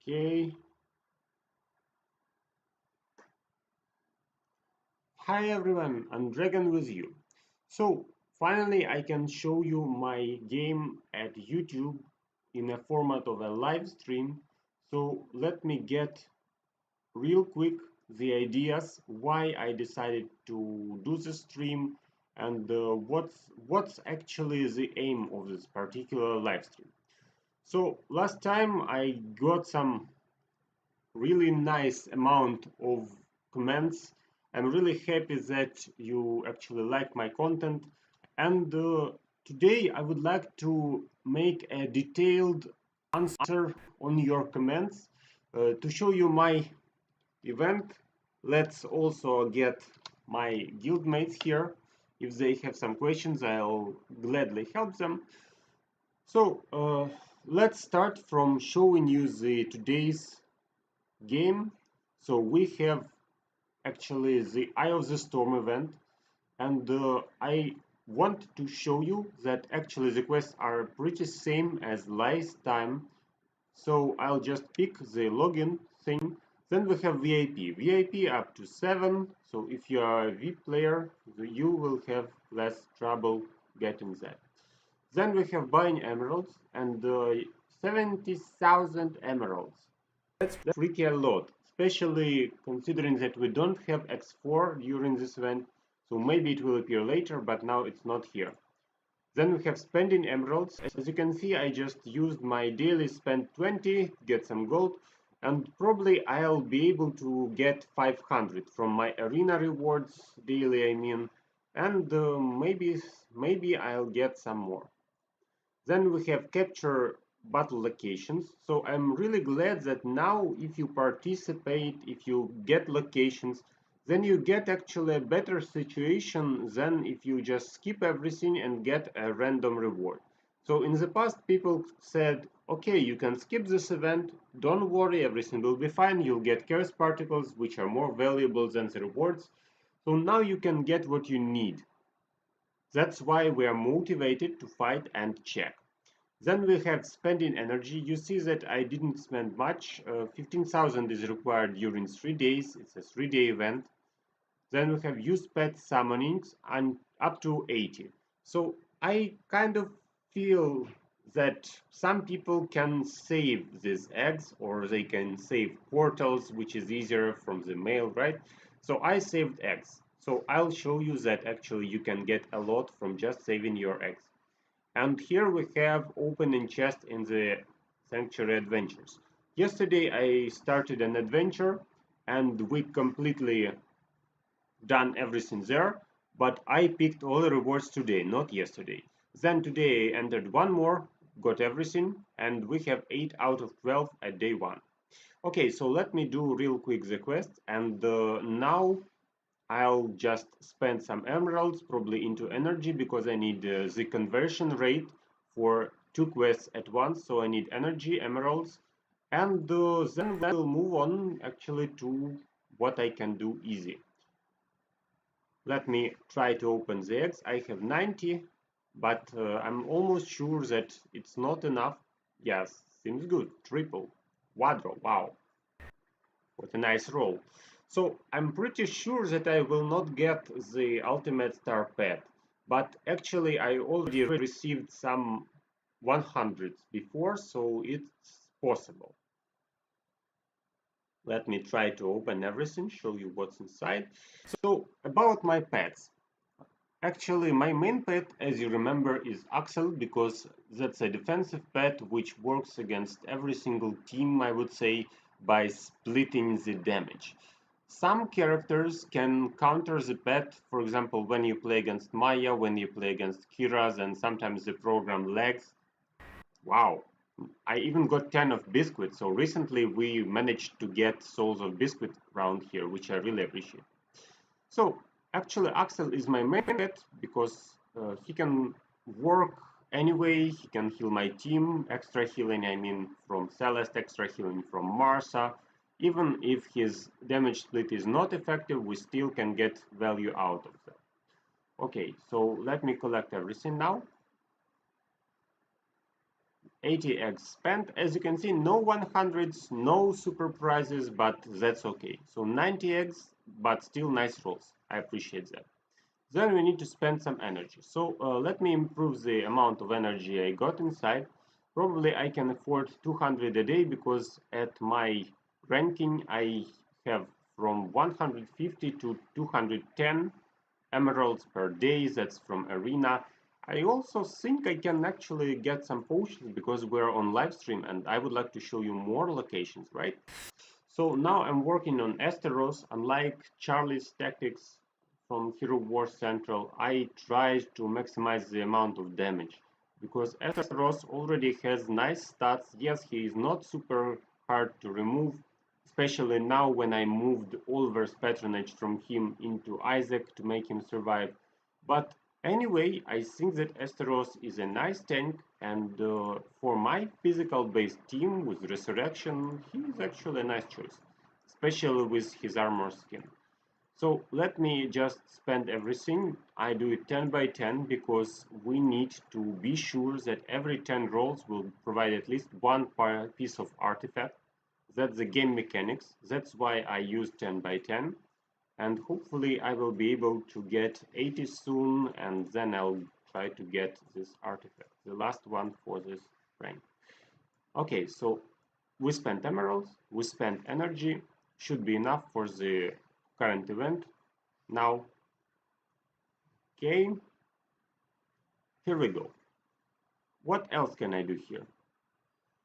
Okay. Hi everyone, I'm Dragon with you. So finally I can show you my game at YouTube in a format of a live stream. So let me get real quick the ideas why I decided to do the stream and what's actually the aim of this particular live stream. So last time I got some really nice amount of comments. I'm really happy that you actually like my content. And today I would like to make a detailed answer on your comments to show you my event. Let's also get my guildmates here. If they have some questions, I'll gladly help them. So let's start from showing you the today's game. So we have actually the Eye of the Storm event, and I want to show you that actually the quests are pretty same as last time. So I'll just pick the login thing. Then we have VIP up to 7. So if you are a VIP player, you will have less trouble getting that. Then we have buying emeralds and 70,000 emeralds. That's pretty a lot, especially considering that we don't have X4 during this event, so maybe it will appear later, but now it's not here. Then we have spending emeralds. As you can see, I just used my daily spend 20, get some gold, and probably I'll be able to get 500 from my arena rewards daily, I mean, and maybe I'll get some more. Then we have capture battle locations. So I'm really glad that now if you participate, if you get locations, then you get actually a better situation than if you just skip everything and get a random reward. So in the past people said, okay, you can skip this event, don't worry, everything will be fine, you'll get chaos particles which are more valuable than the rewards. So now you can get what you need. That's why we are motivated to fight and check. Then we have spending energy. You see that I didn't spend much. 15,000 is required during 3 days. It's a 3-day event. Then we have use pet summonings and up to 80. So I kind of feel that some people can save these eggs or they can save portals, which is easier from the mail, right? So I saved eggs. So I'll show you that actually you can get a lot from just saving your eggs. And here we have opening chest in the Sanctuary Adventures. Yesterday I started an adventure and we completely done everything there, but I picked all the rewards today, not yesterday. Then today I entered one more, got everything, and we have 8 out of 12 at day 1. Okay, so let me do real quick the quest, and now I'll just spend some emeralds probably into energy because I need the conversion rate for 2 quests at once. So I need energy, emeralds, and then we'll move on actually to what I can do easy. Let me try to open the eggs. I have 90, but I'm almost sure that it's not enough. Yes, seems good. Triple. Quadro. Wow. What a nice roll. So I'm pretty sure that I will not get the ultimate star pet, but actually I already received some 100s before, so it's possible. Let me try to open everything, show you what's inside. So about my pets. Actually, my main pet, as you remember, is Axel, because that's a defensive pet which works against every single team, I would say, by splitting the damage. Some characters can counter the pet, for example, when you play against Maya, when you play against Kiraz, and sometimes the program lags. Wow, I even got 10 of Biscuit, so recently we managed to get souls of Biscuit around here, which I really appreciate. So actually Axel is my main pet because he can work anyway, he can heal my team, extra healing I mean from Celeste, extra healing from Marsa. Even if his damage split is not effective, we still can get value out of that. Okay, so let me collect everything now. 80 eggs spent. As you can see, no 100s, no super prizes, but that's okay. So 90 eggs, but still nice rolls. I appreciate that. Then we need to spend some energy. So let me improve the amount of energy I got inside. Probably I can afford 200 a day because at my ranking I have from 150 to 210 emeralds per day. That's from arena. I also think I can actually get some potions because we're on live stream and I would like to show you more locations, right? So now I'm working on Esteros. Unlike Charlie's tactics from Hero Wars Central, I tried to maximize the amount of damage because Esteros already has nice stats. Yes, he is not super hard to remove, especially now when I moved Oliver's patronage from him into Isaac to make him survive. But anyway, I think that Esteros is a nice tank, and for my physical-based team with Resurrection, he is actually a nice choice, especially with his armor skin. So let me just spend everything. I do it 10 by 10 because we need to be sure that every 10 rolls will provide at least one piece of artifact. That's the game mechanics. That's why I use 10 by 10. And hopefully I will be able to get 80 soon, and then I'll try to get this artifact, the last one for this rank. Okay, so we spent emeralds, we spent energy, should be enough for the current event. Now, okay, here we go. What else can I do here?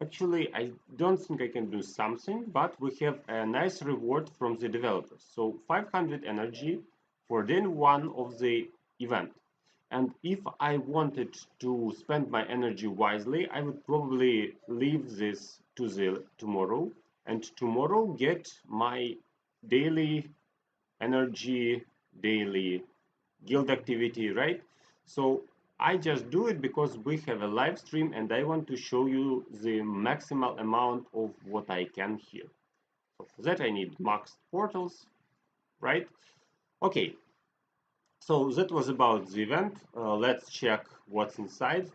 Actually, I don't think I can do something, but we have a nice reward from the developers. So 500 energy for day 1 of the event. And if I wanted to spend my energy wisely, I would probably leave this to the tomorrow, and tomorrow get my daily energy, daily guild activity, right? So I just do it because we have a live stream and I want to show you the maximal amount of what I can here. So for that I need maxed portals, right? Okay, so that was about the event. Let's check what's inside.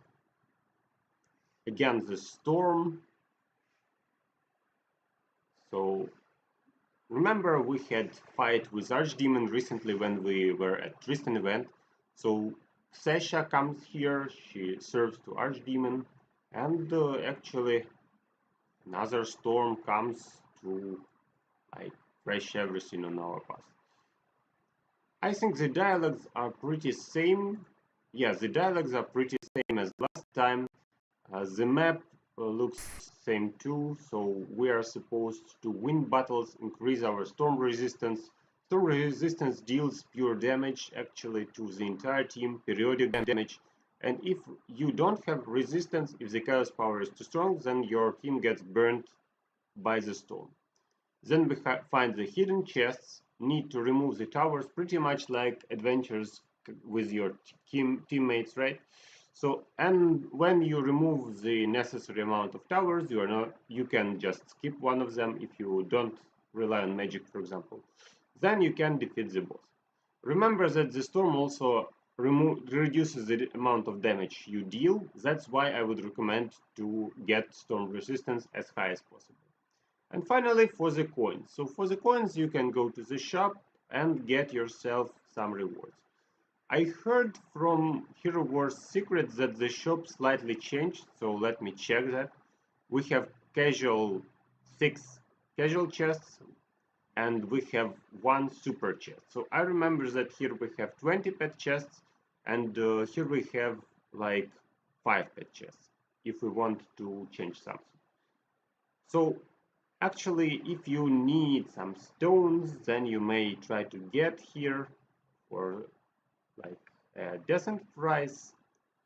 Again, the storm. So remember we had fight with Archdemon recently when we were at Tristan event. So Xe'Sha comes here, she serves to Archdemon, and actually another storm comes to like crash everything on our path. I think the dialogues are pretty same. Yeah, the dialogues are pretty same as last time. The map looks same too, so we are supposed to win battles, increase our storm resistance. Storm resistance deals pure damage actually to the entire team, periodic damage. And if you don't have resistance, if the chaos power is too strong, then your team gets burned by the storm. Then we find the hidden chests, need to remove the towers, pretty much like adventures with your teammates, right? So, and when you remove the necessary amount of towers, you can just skip one of them if you don't rely on magic, for example. Then you can defeat the boss. Remember that the storm also reduces the amount of damage you deal. That's why I would recommend to get storm resistance as high as possible. And finally, for the coins. So for the coins, you can go to the shop and get yourself some rewards. I heard from Hero Wars Secrets that the shop slightly changed, so let me check that. We have 6 casual chests, and we have 1 super chest. So I remember that here we have 20 pet chests, and here we have like 5 pet chests, if we want to change something. So actually, if you need some stones, then you may try to get here for like a decent price.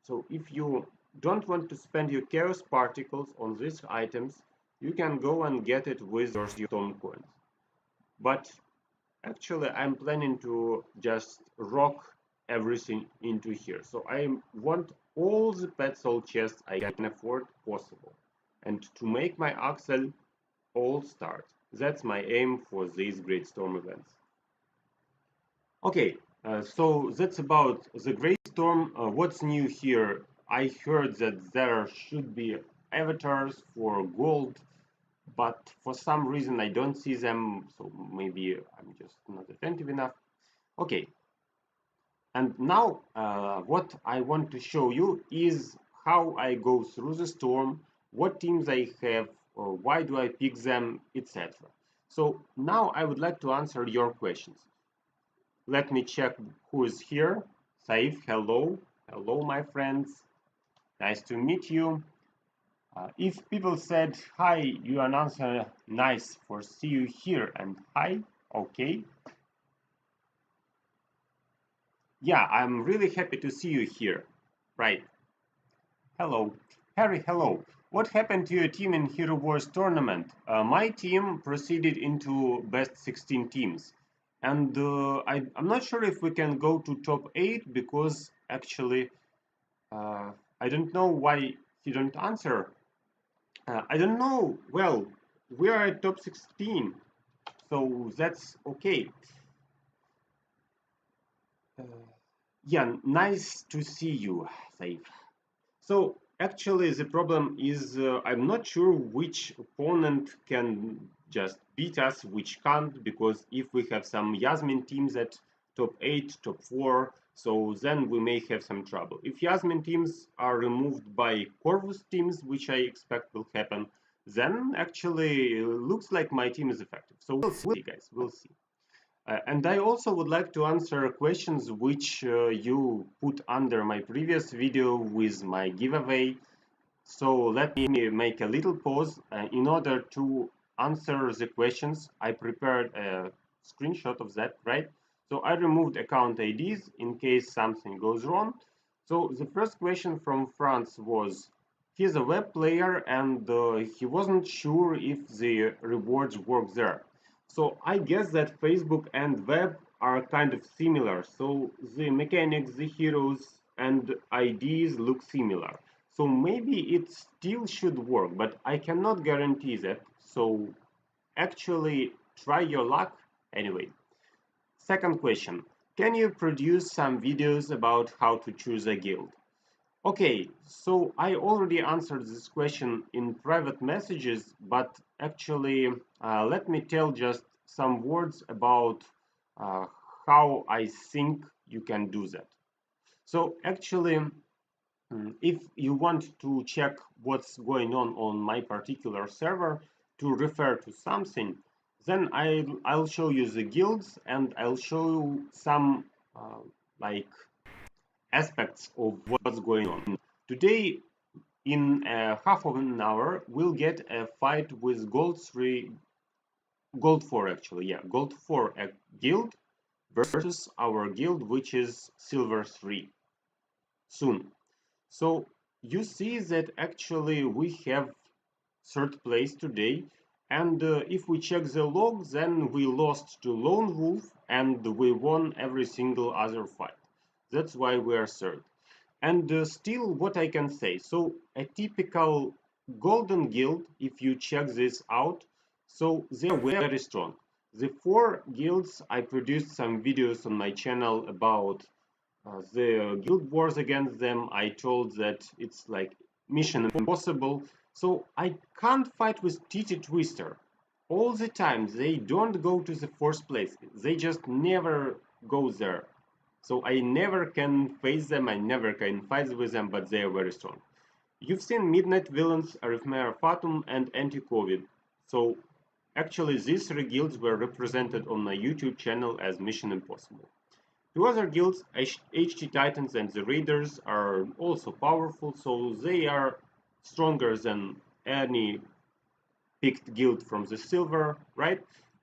So if you don't want to spend your chaos particles on these items, you can go and get it with your stone coins. But actually, I'm planning to just rock everything into here. So I want all the pet soul chests I can afford possible. And to make my Axel all start. That's my aim for these Great Storm events. Okay, so that's about the Great Storm. What's new here? I heard that there should be avatars for gold, but for some reason I don't see them, so maybe I'm just not attentive enough. Okay, and now what I want to show you is how I go through the storm, what teams I have, or why do I pick them, etc. So now I would like to answer your questions. Let me check who is here. Saif, hello. Hello, my friends. Nice to meet you. If people said hi, you an answer nice for see you here and hi, okay. Yeah, I'm really happy to see you here. Right. Hello. Harry, hello. What happened to your team in Hero Wars tournament? My team proceeded into best 16 teams. And I'm not sure if we can go to top 8 because actually I don't know why you don't answer. I don't know. Well, we are at top 16, so that's okay. Uh, yeah, nice to see you, Saif. So actually, the problem is I'm not sure which opponent can just beat us, which can't, because if we have some Yasmin teams at top 8, top 4, so then we may have some trouble. If Yasmin teams are removed by Corvus teams, which I expect will happen, then actually looks like my team is effective. So we'll see, guys, we'll see. And I also would like to answer questions which you put under my previous video with my giveaway. So let me make a little pause. In order to answer the questions, I prepared a screenshot of that, right? So I removed account IDs in case something goes wrong. So the first question from France was, he's a web player and he wasn't sure if the rewards work there. So I guess that Facebook and web are kind of similar. So the mechanics, the heroes, and IDs look similar. So maybe it still should work, but I cannot guarantee that. So actually try your luck anyway. Second question. Can you produce some videos about how to choose a guild? Okay, so I already answered this question in private messages, but actually, let me tell just some words about uh, how I think you can do that. So actually, if you want to check what's going on my particular server to refer to something, then I'll show you the guilds and I'll show you some like aspects of what's going on. Today, in half of an hour, we'll get a fight with gold 3, gold 4 actually, yeah, gold 4 guild versus our guild, which is silver 3, soon. So you see that actually we have third place today, and if we check the log, then we lost to Lone Wolf and we won every single other fight. That's why we are third. And still, what I can say, so a typical golden guild, if you check this out, so they are very strong. The 4 guilds, I produced some videos on my channel about the guild wars against them. I told that it's like mission impossible. So I can't fight with TT Twister. All the time, they don't go to the first place. They just never go there. So I never can face them, I never can fight with them, but they are very strong. You've seen Midnight Villains, Arithmera Fatum, and Anti-Covid. So actually these 3 guilds were represented on my YouTube channel as Mission Impossible. 2 other guilds, HT Titans and the Raiders, are also powerful, so they are stronger than any picked guild from the silver, right?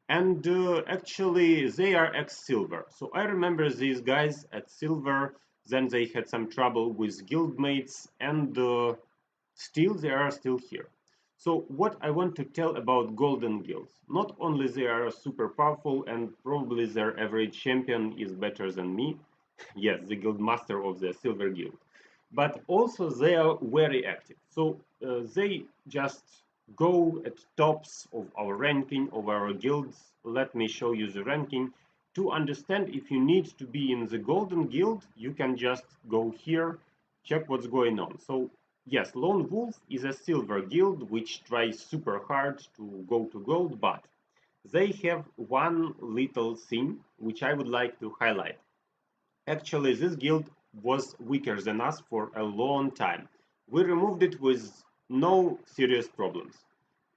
And actually they are ex-silver. So I remember these guys at silver, then they had some trouble with guildmates, and still they are still here. So what I want to tell about golden guilds, not only they are super powerful and probably their average champion is better than me, yes, the guild master of the silver guild, but also they are very active. So they just go at tops of our ranking, of our guilds. Let me show you the ranking. To understand if you need to be in the golden guild, you can just go here, check what's going on. So Yes, Lone Wolf is a silver guild which tries super hard to go to gold, but they have one little thing which I would like to highlight. Actually, this guild was weaker than us for a long time. We removed it with no serious problems.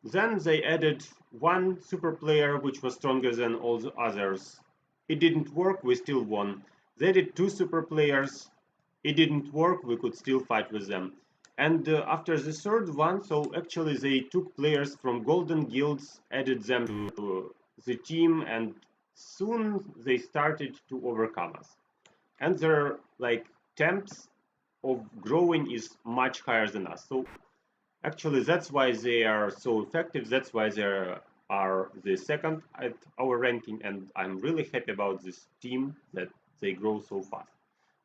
Then they added one super player which was stronger than all the others. It didn't work, we still won. They did two super players. It didn't work, we could still fight with them. And after the third one, so actually they took players from golden guilds, added them to the team, and soon they started to overcome us. And their like temps of growing is much higher than us. So actually, that's why they are so effective. That's why they are the second at our ranking, and I'm really happy about this team that they grow so fast.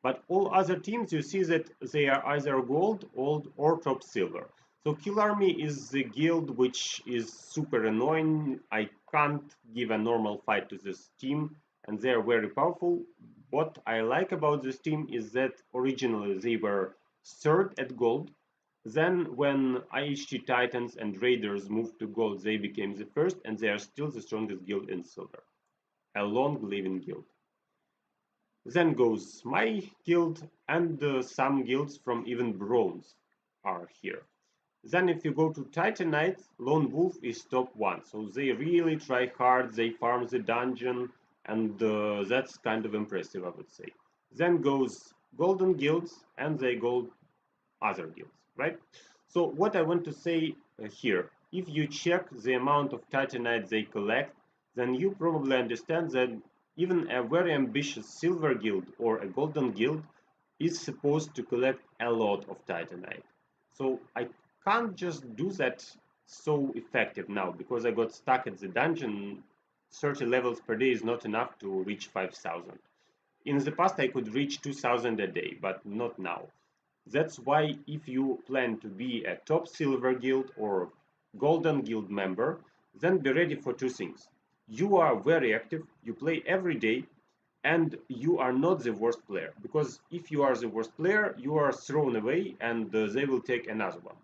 But all other teams, you see that they are either gold, old, or top silver. So Kill Army is the guild which is super annoying. I can't give a normal fight to this team, and they are very powerful. What I like about this team is that originally they were third at gold, then, when IHT Titans and Raiders moved to gold, they became the first, and they are still the strongest guild in silver. A long-living guild. Then goes my guild, and some guilds from even bronze are here. Then, if you go to Titanite, Lone Wolf is top 1. So they really try hard, they farm the dungeon, and that's kind of impressive, I would say. Then goes Golden Guilds, and they go other guilds, right? So what I want to say here, if you check the amount of Titanite they collect, then you probably understand that even a very ambitious silver guild or a golden guild is supposed to collect a lot of Titanite. So I can't just do that so effective now because I got stuck at the dungeon. 30 levels per day is not enough to reach 5,000. In the past I could reach 2,000 a day, but not now. That's why if you plan to be a top silver guild or golden guild member, then be ready for two things. You are very active, you play every day, and you are not the worst player. Because if you are the worst player, you are thrown away and they will take another one.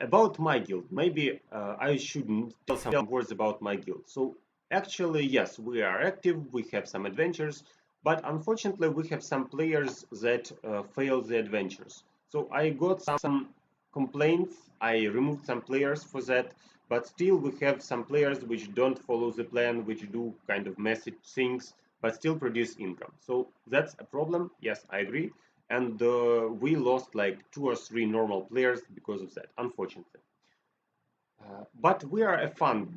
About my guild, maybe I should tell some words about my guild. So actually, yes, we are active, we have some adventures, but unfortunately we have some players that fail the adventures. So I got some complaints, I removed some players for that, but still we have some players which don't follow the plan, which do kind of messy things, but still produce income. So that's a problem, yes, I agree, and we lost like 2 or 3 normal players because of that, unfortunately. But we are a fun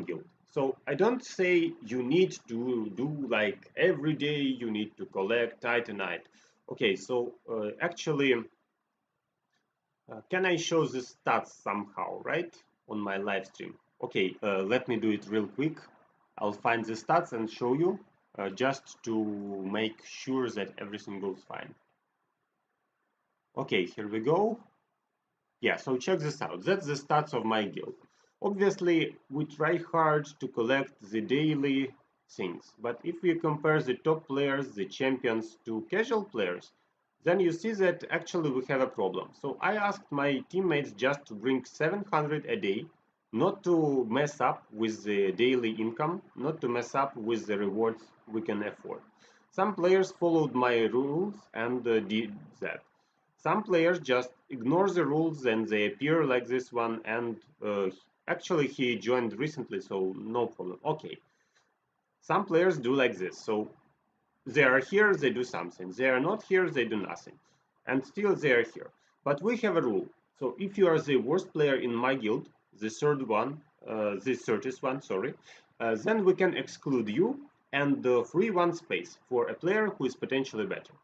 guild, so I don't say you need to do like every day you need to collect titanite. Okay, so actually, can I show the stats somehow, right, on my live stream? Okay, let me do it real quick. I'll find the stats and show you, just to make sure that everything goes fine. Okay, here we go. Yeah, so check this out. That's the stats of my guild. Obviously, we try hard to collect the daily things, but if we compare the top players, the champions, to casual players, then you see that actually we have a problem. So I asked my teammates just to bring 700 a day, not to mess up with the daily income, not to mess up with the rewards we can afford. Some players followed my rules and did that. Some players just ignore the rules and they appear like this one, and actually he joined recently, so no problem. Okay, some players do like this, so they are here, they do something. They are not here, they do nothing. And still they are here. But we have a rule. So if you are the worst player in my guild, the third one, the 30th one, sorry, then we can exclude you and free one space for a player who is potentially better.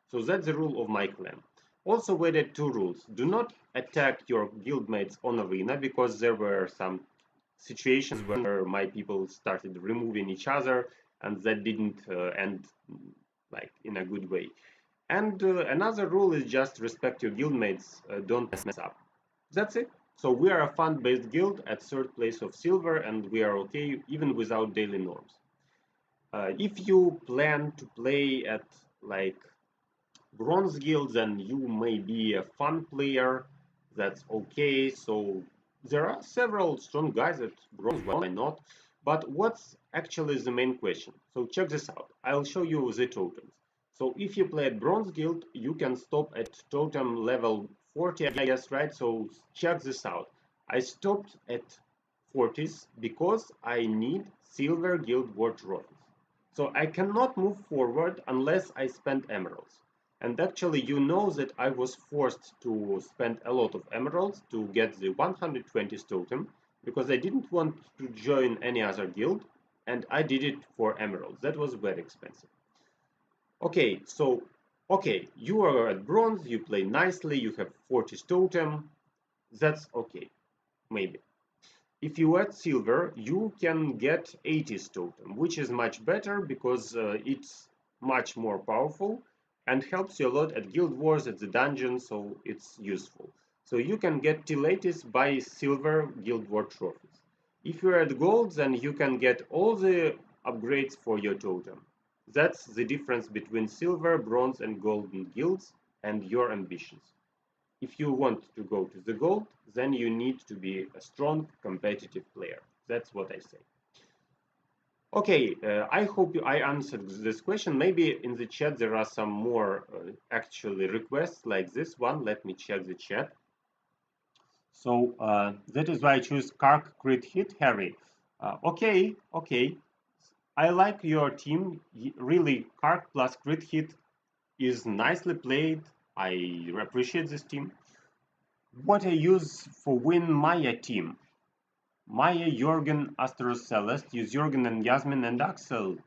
So that's the rule of my clan. Also, we added 2 rules. Do not attack your guildmates on arena, because there were some situations where my people started removing each other, and that didn't end like in a good way. And another rule is just respect your guildmates, don't mess up. That's it. So we are a fun-based guild at third place of silver, and we are okay even without daily norms. If you plan to play at like bronze guild, then you may be a fun player. That's okay. So there are several strong guys at bronze, why not? But what's actually the main question? So check this out. I'll show you the totems. So if you play at bronze guild, you can stop at totem level 40, I guess, right? So check this out. I stopped at 40s because I need silver guild war trophies. So I cannot move forward unless I spend emeralds. And actually, you know that I was forced to spend a lot of emeralds to get the 120 totem because I didn't want to join any other guild, and I did it for emeralds. That was very expensive. Okay, so you are at bronze, you play nicely, you have 40 totem. That's okay, maybe. If you add silver, you can get 80 totem, which is much better because it's much more powerful and helps you a lot at guild wars, at the dungeon, so it's useful. So you can get till 80s by silver guild war trophies. If you're at gold, then you can get all the upgrades for your totem. That's the difference between silver, bronze, and golden guilds and your ambitions. If you want to go to the gold, then you need to be a strong competitive player. That's what I say. Okay, I hope I answered this question. Maybe in the chat there are some more actually requests like this one. Let me check the chat. So that is why I choose Carc crit hit Harry. Okay. I like your team. Really, Carc plus crit hit is nicely played. I appreciate this team. What I use for win Maya team? Maya, Jorgen, Astros, Celeste. Use Jorgen and Yasmin and Axel.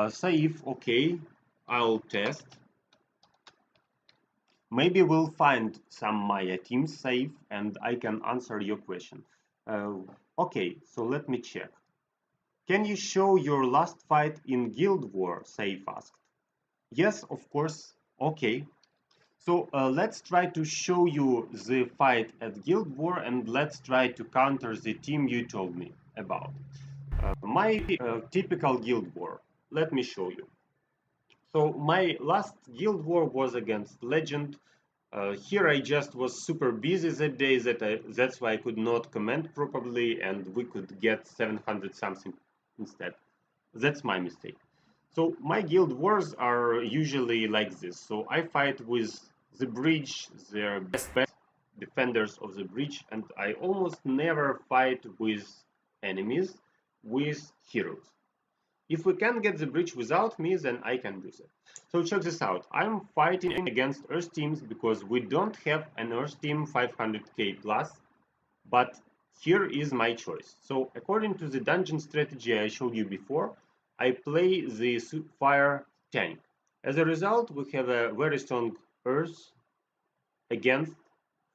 Safe, okay. I'll test. Maybe we'll find some Maya teams safe and I can answer your question. Okay, so let me check. Can you show your last fight in Guild War? Safe asked. Yes, of course. Okay. So let's try to show you the fight at Guild War and let's try to counter the team you told me about. My typical Guild War. Let me show you. So my last Guild War was against Legend. Here I just was super busy that day that's why I could not comment properly and we could get 700 something instead. That's my mistake. So my guild wars are usually like this. So I fight with the bridge, the best defenders of the bridge, and I almost never fight with enemies, with heroes. If we can get the bridge without me, then I can do that. So check this out. I'm fighting against Earth teams because we don't have an Earth team 500k plus, but here is my choice. So according to the dungeon strategy I showed you before, I play the fire tank. As a result, we have a very strong Earth against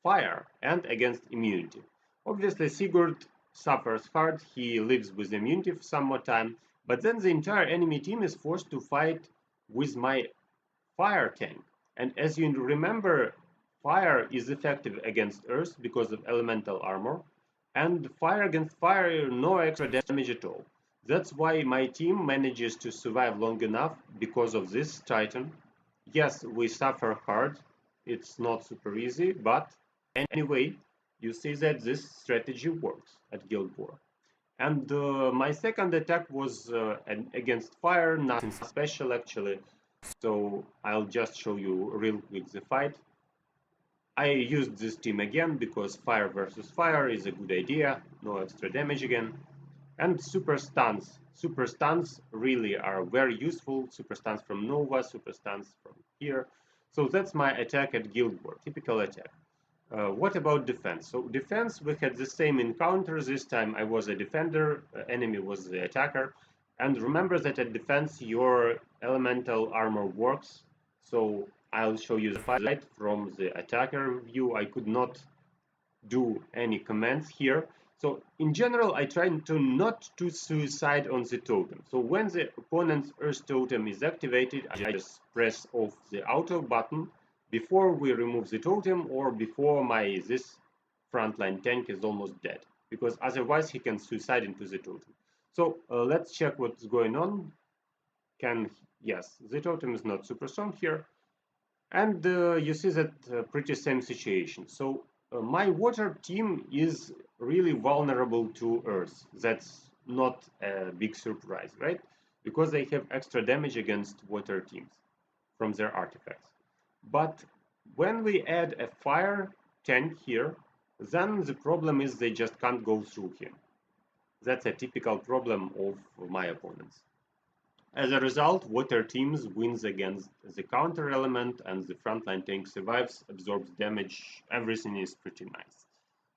fire and against immunity. Obviously, Sigurd suffers hard. He lives with immunity for some more time, but then the entire enemy team is forced to fight with my fire tank. And as you remember, fire is effective against earth because of elemental armor, and fire against fire, no extra damage at all. That's why my team manages to survive long enough because of this Titan. Yes, we suffer hard. It's not super easy, but anyway, you see that this strategy works at Guild War. And my second attack was against fire, nothing special actually. So I'll just show you real quick the fight. I used this team again because fire versus fire is a good idea, no extra damage again. And super stuns. Super stuns really are very useful. Super stuns from Nova, super stuns from here. So that's my attack at Guild War, typical attack. What about defense? So defense, we had the same encounter. This time I was a defender, enemy was the attacker. And remember that at defense, your elemental armor works. So I'll show you the fight from the attacker view. I could not do any commands here. So in general, I try to not to suicide on the totem. So when the opponent's Earth totem is activated, I just press off the auto button before we remove the totem or before this frontline tank is almost dead, because otherwise he can suicide into the totem. So let's check what's going on. Yes, the totem is not super strong here. And you see that pretty same situation. So my water team is really vulnerable to Earth. That's not a big surprise, right? Because they have extra damage against water teams from their artifacts. But when we add a fire tank here, then the problem is they just can't go through him. That's a typical problem of my opponents. As a result, water teams wins against the counter element and the frontline tank survives, absorbs damage, everything is pretty nice.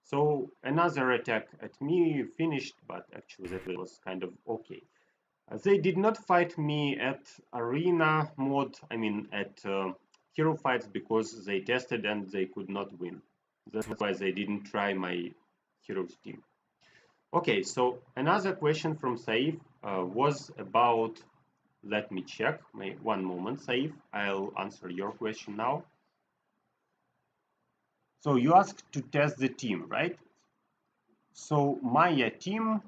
So another attack at me finished, but actually that was kind of okay. They did not fight me at arena mode, I mean at hero fights, because they tested and they could not win. That's why they didn't try my heroes team. Okay, so another question from Saif was about, let me check, one moment, Saif, I'll answer your question now. So you asked to test the team, right? So Maya team,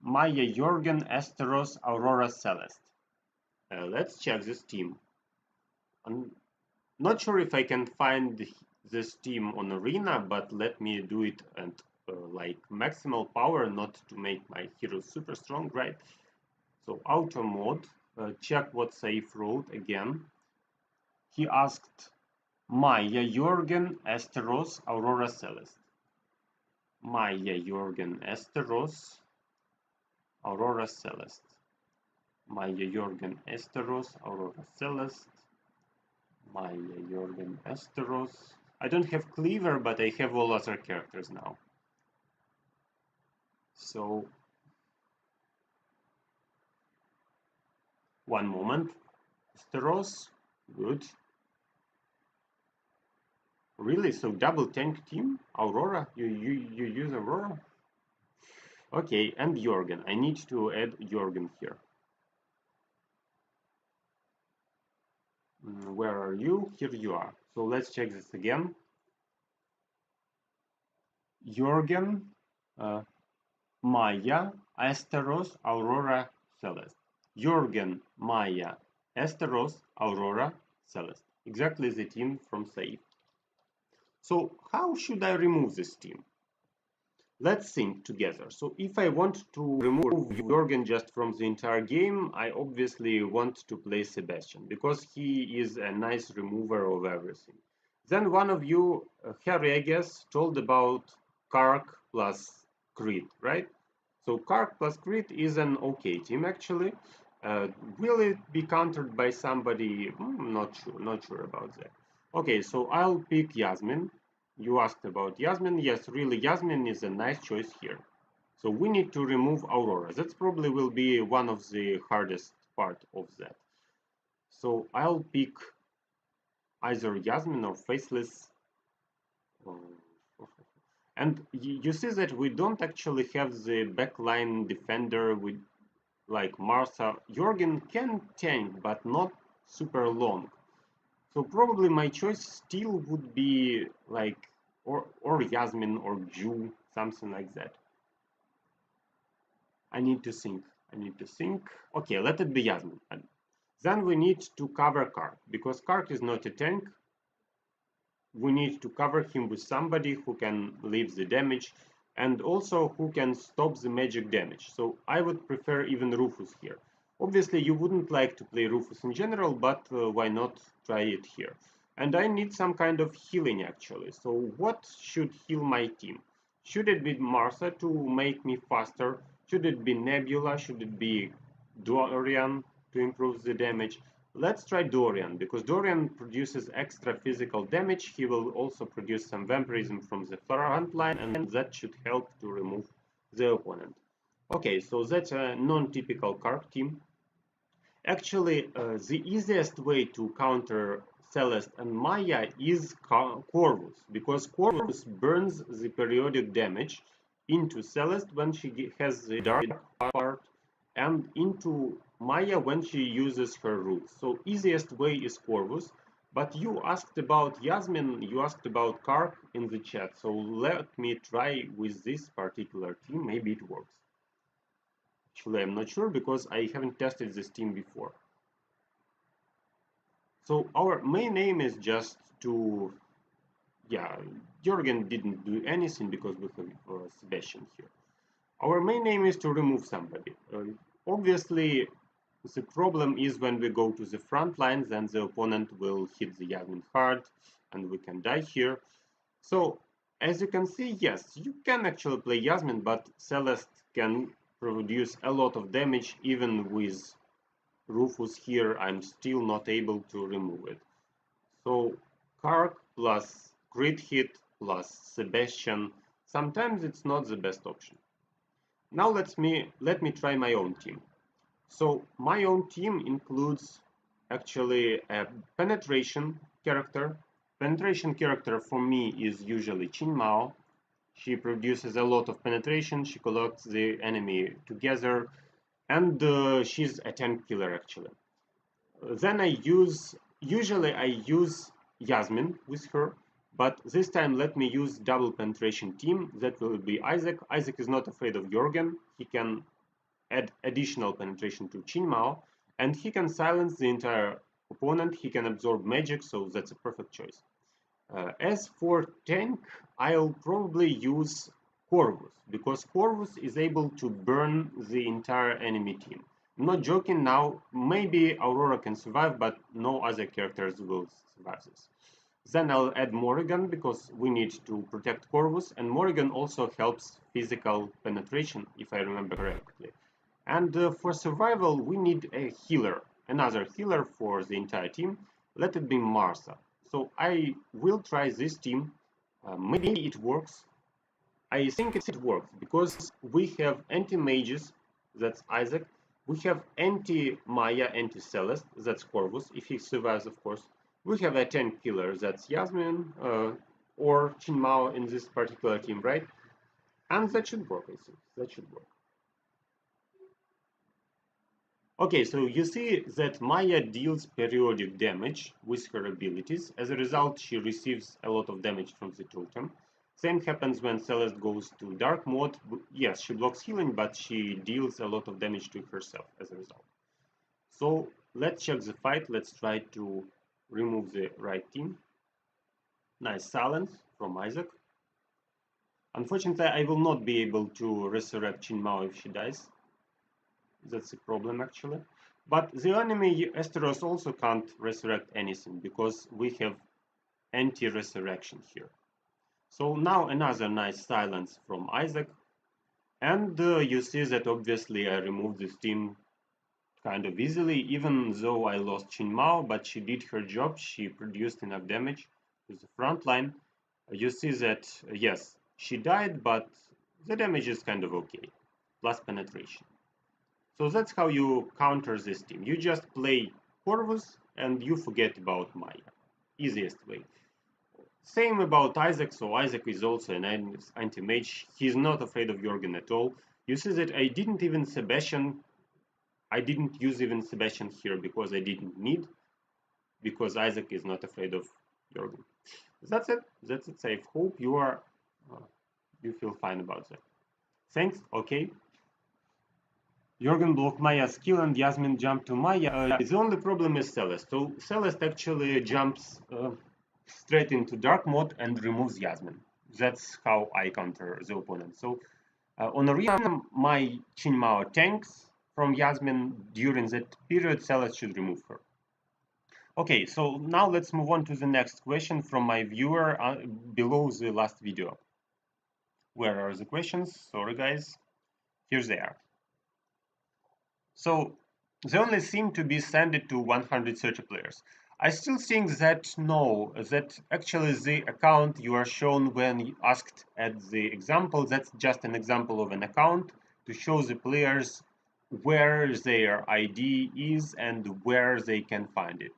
Maya, Jorgen, Esteros, Aurora, Celeste. Let's check this team. I'm not sure if I can find this team on Arena, but let me do it at like maximal power, not to make my heroes super strong, right? So auto mode, check what Saif wrote again. He asked Maya, Jorgen, Esteros, Aurora, Celeste. Maya, Jorgen, Esteros, Aurora, Celeste. Maya, Jorgen, Esteros, Aurora, Celeste. Maya, Jorgen, Esteros. I don't have Cleaver, but I have all other characters now. So, one moment. Esteros, good. Really? So double tank team? Aurora? You use Aurora? Okay, and Jorgen. I need to add Jorgen here. Where are you? Here you are. So let's check this again. Jorgen, Maya, Esteros, Aurora, Celeste. Jorgen, Maya, Esteros, Aurora, Celeste. Exactly the team from Save. So how should I remove this team? Let's think together. So if I want to remove Jorgen just from the entire game, I obviously want to play Sebastian, because he is a nice remover of everything. Then one of you, Harry, I guess, told about Carc plus Crit, right? So Carc plus Crit is an okay team, actually. Will it be countered by somebody? Not sure about that. Okay, so I'll pick Yasmin. You asked about Yasmin. Yes, really, Yasmin is a nice choice here. So we need to remove Aurora. That probably will be one of the hardest part of that. So I'll pick either Yasmin or Faceless. And you see that we don't actually have the backline defender with like Martha. Jorgen can tank, but not super long. So probably my choice still would be like or Yasmin or Ju, something like that. I need to think. I need to think. Okay, let it be Yasmin. And then we need to cover Carc, because Carc is not a tank. We need to cover him with somebody who can leave the damage and also who can stop the magic damage. So I would prefer even Rufus here. Obviously you wouldn't like to play Rufus in general, but why not try it here? And I need some kind of healing actually. So what should heal my team? Should it be Martha to make me faster? Should it be Nebula? Should it be Dorian to improve the damage? Let's try Dorian, because Dorian produces extra physical damage. He will also produce some vampirism from the front line, and that should help to remove the opponent. Okay, so that's a non-typical Carc team. Actually, the easiest way to counter Celeste and Maya is Corvus, because Corvus burns the periodic damage into Celeste when she has the dark part, and into Maya when she uses her roots. So easiest way is Corvus. But you asked about Yasmin, you asked about Carc in the chat. So let me try with this particular team. Maybe it works. Actually, I'm not sure because I haven't tested this team before. So our main aim is just to, yeah, Jürgen didn't do anything because we have Sebastian here. Our main aim is to remove somebody. Obviously, the problem is when we go to the front line, then the opponent will hit the Yasmin hard and we can die here. So, as you can see, yes, you can actually play Yasmin, but Celeste can produce a lot of damage. Even with Rufus here, I'm still not able to remove it. So, Carc plus crit hit plus Sebastian, sometimes it's not the best option. Now let me try my own team. So my own team includes actually a penetration character. Penetration character for me is usually Qin Mao. She produces a lot of penetration, she collects the enemy together, and she's a tank killer actually. Then usually I use Yasmin with her, but this time let me use double penetration team. That will be Isaac. Isaac is not afraid of Jorgen. He can add additional penetration to Qin Mao, and he can silence the entire opponent. He can absorb magic, so that's a perfect choice. As for tank, I'll probably use Corvus, because Corvus is able to burn the entire enemy team. I'm not joking now, maybe Aurora can survive, but no other characters will survive this. Then I'll add Morrigan, because we need to protect Corvus, and Morrigan also helps physical penetration, if I remember correctly. And for survival, we need a healer, another healer for the entire team. Let it be Martha. So I will try this team. Maybe it works. I think it works because we have anti-mages, that's Isaac. We have anti-Maya, anti-Celeste, that's Corvus, if he survives, of course. We have a tank killer, that's Yasmin, or Qin Mao in this particular team, right? And that should work, I think. That should work. Okay, so you see that Maya deals periodic damage with her abilities. As a result, she receives a lot of damage from the totem. Same happens when Celeste goes to dark mode. Yes, she blocks healing, but she deals a lot of damage to herself as a result. So let's check the fight. Let's try to remove the right team. Nice silence from Isaac. Unfortunately, I will not be able to resurrect Qin Mao if she dies. That's a problem actually. But the enemy Esteros also can't resurrect anything because we have anti-resurrection here. So now another nice silence from Isaac. And you see that obviously I removed this team kind of easily, even though I lost Qin Mao, but she did her job. She produced enough damage to the front line. You see that, yes, she died, but the damage is kind of okay, plus penetration. So that's how you counter this team. You just play Corvus and you forget about Maya. Easiest way. Same about Isaac. So Isaac is also an anti-mage. He's not afraid of Jorgen at all. You see that I didn't use even Sebastian here because I didn't need, because Isaac is not afraid of Jorgen. That's it. That's it. I hope you feel fine about that. Thanks. Okay. Jorgen blocked Maya's skill and Yasmin jumped to Maya. The only problem is Celeste. So Celeste actually jumps straight into dark mode and removes Yasmin. That's how I counter the opponent. So on arena, my Qin Mao tanks from Yasmin. During that period, Celeste should remove her. Okay, so now let's move on to the next question from my viewer below the last video. Where are the questions? Sorry guys, here they are. So they only seem to be sent to 130 players. I still think that no, that actually the account you are shown when asked at the example, that's just an example of an account to show the players where their ID is and where they can find it.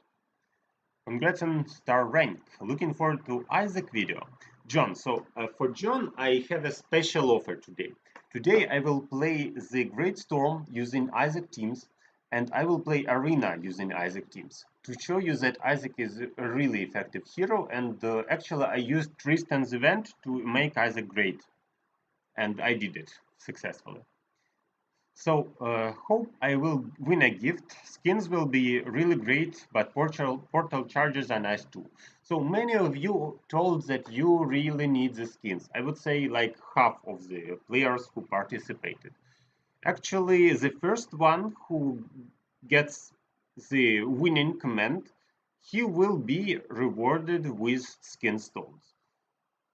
Congrats on star rank. Looking forward to Isaac video. John, so for John, I have a special offer today. Today I will play the Great Storm using Isaac teams, and I will play Arena using Isaac teams to show you that Isaac is a really effective hero. And actually I used Tristan's event to make Isaac great, and I did it successfully. So, hope I will win a gift. Skins will be really great, but portal charges are nice too. So many of you told that you really need the skins. I would say like half of the players who participated. Actually, the first one who gets the winning comment, he will be rewarded with skin stones,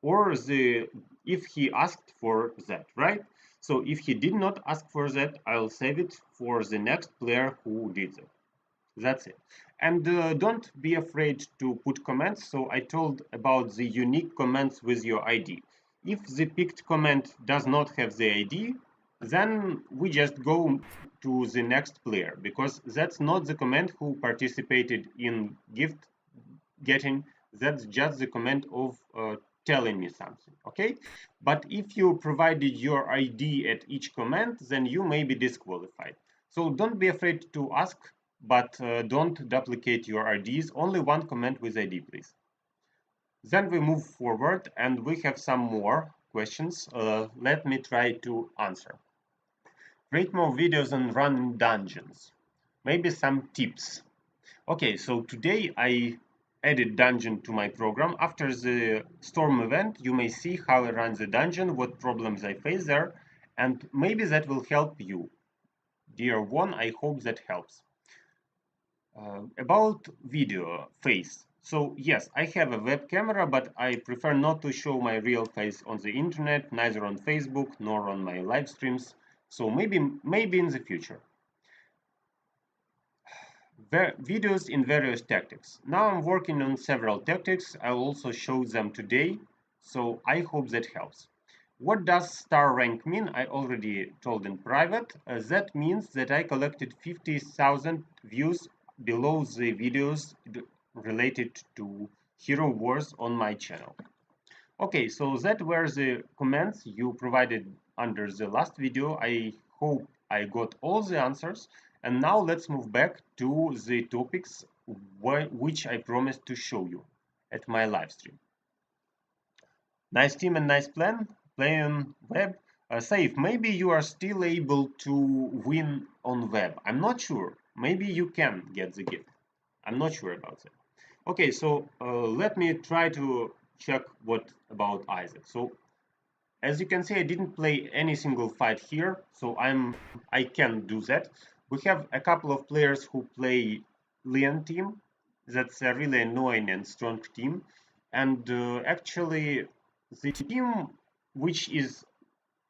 or the if he asked for that, right? So if he did not ask for that, I'll save it for the next player who did that. That's it. And don't be afraid to put comments. So I told about the unique comments with your ID. If the picked comment does not have the ID, then we just go to the next player, because that's not the comment who participated in gift getting. That's just the comment of telling me something, okay? But if you provided your ID at each comment, then you may be disqualified. So don't be afraid to ask, but don't duplicate your IDs. Only one comment with ID, please. Then we move forward and we have some more questions. Let me try to answer. Create more videos and run dungeons. Maybe some tips. Okay, so today I added dungeon to my program. After the storm event, you may see how I run the dungeon, what problems I face there, and maybe that will help you. Dear one, I hope that helps. About video face. So yes, I have a web camera, but I prefer not to show my real face on the internet, neither on Facebook nor on my live streams. So maybe in the future. Videos in various tactics. Now I'm working on several tactics. I'll also show them today, so I hope that helps. What does star rank mean? I already told in private. That means that I collected 50,000 views below the videos related to Hero Wars on my channel. Okay, so that were the comments you provided under the last video. I hope I got all the answers. And now let's move back to the topics which I promised to show you at my live stream. Nice team and nice plan. Play on web. Safe, maybe you are still able to win on web. I'm not sure. Maybe you can get the gift. I'm not sure about that. Okay, so let me try to check what about Isaac. So as you can see, I didn't play any single fight here, so I can do that. We have a couple of players who play Leon team. That's a really annoying and strong team. And actually, the team which is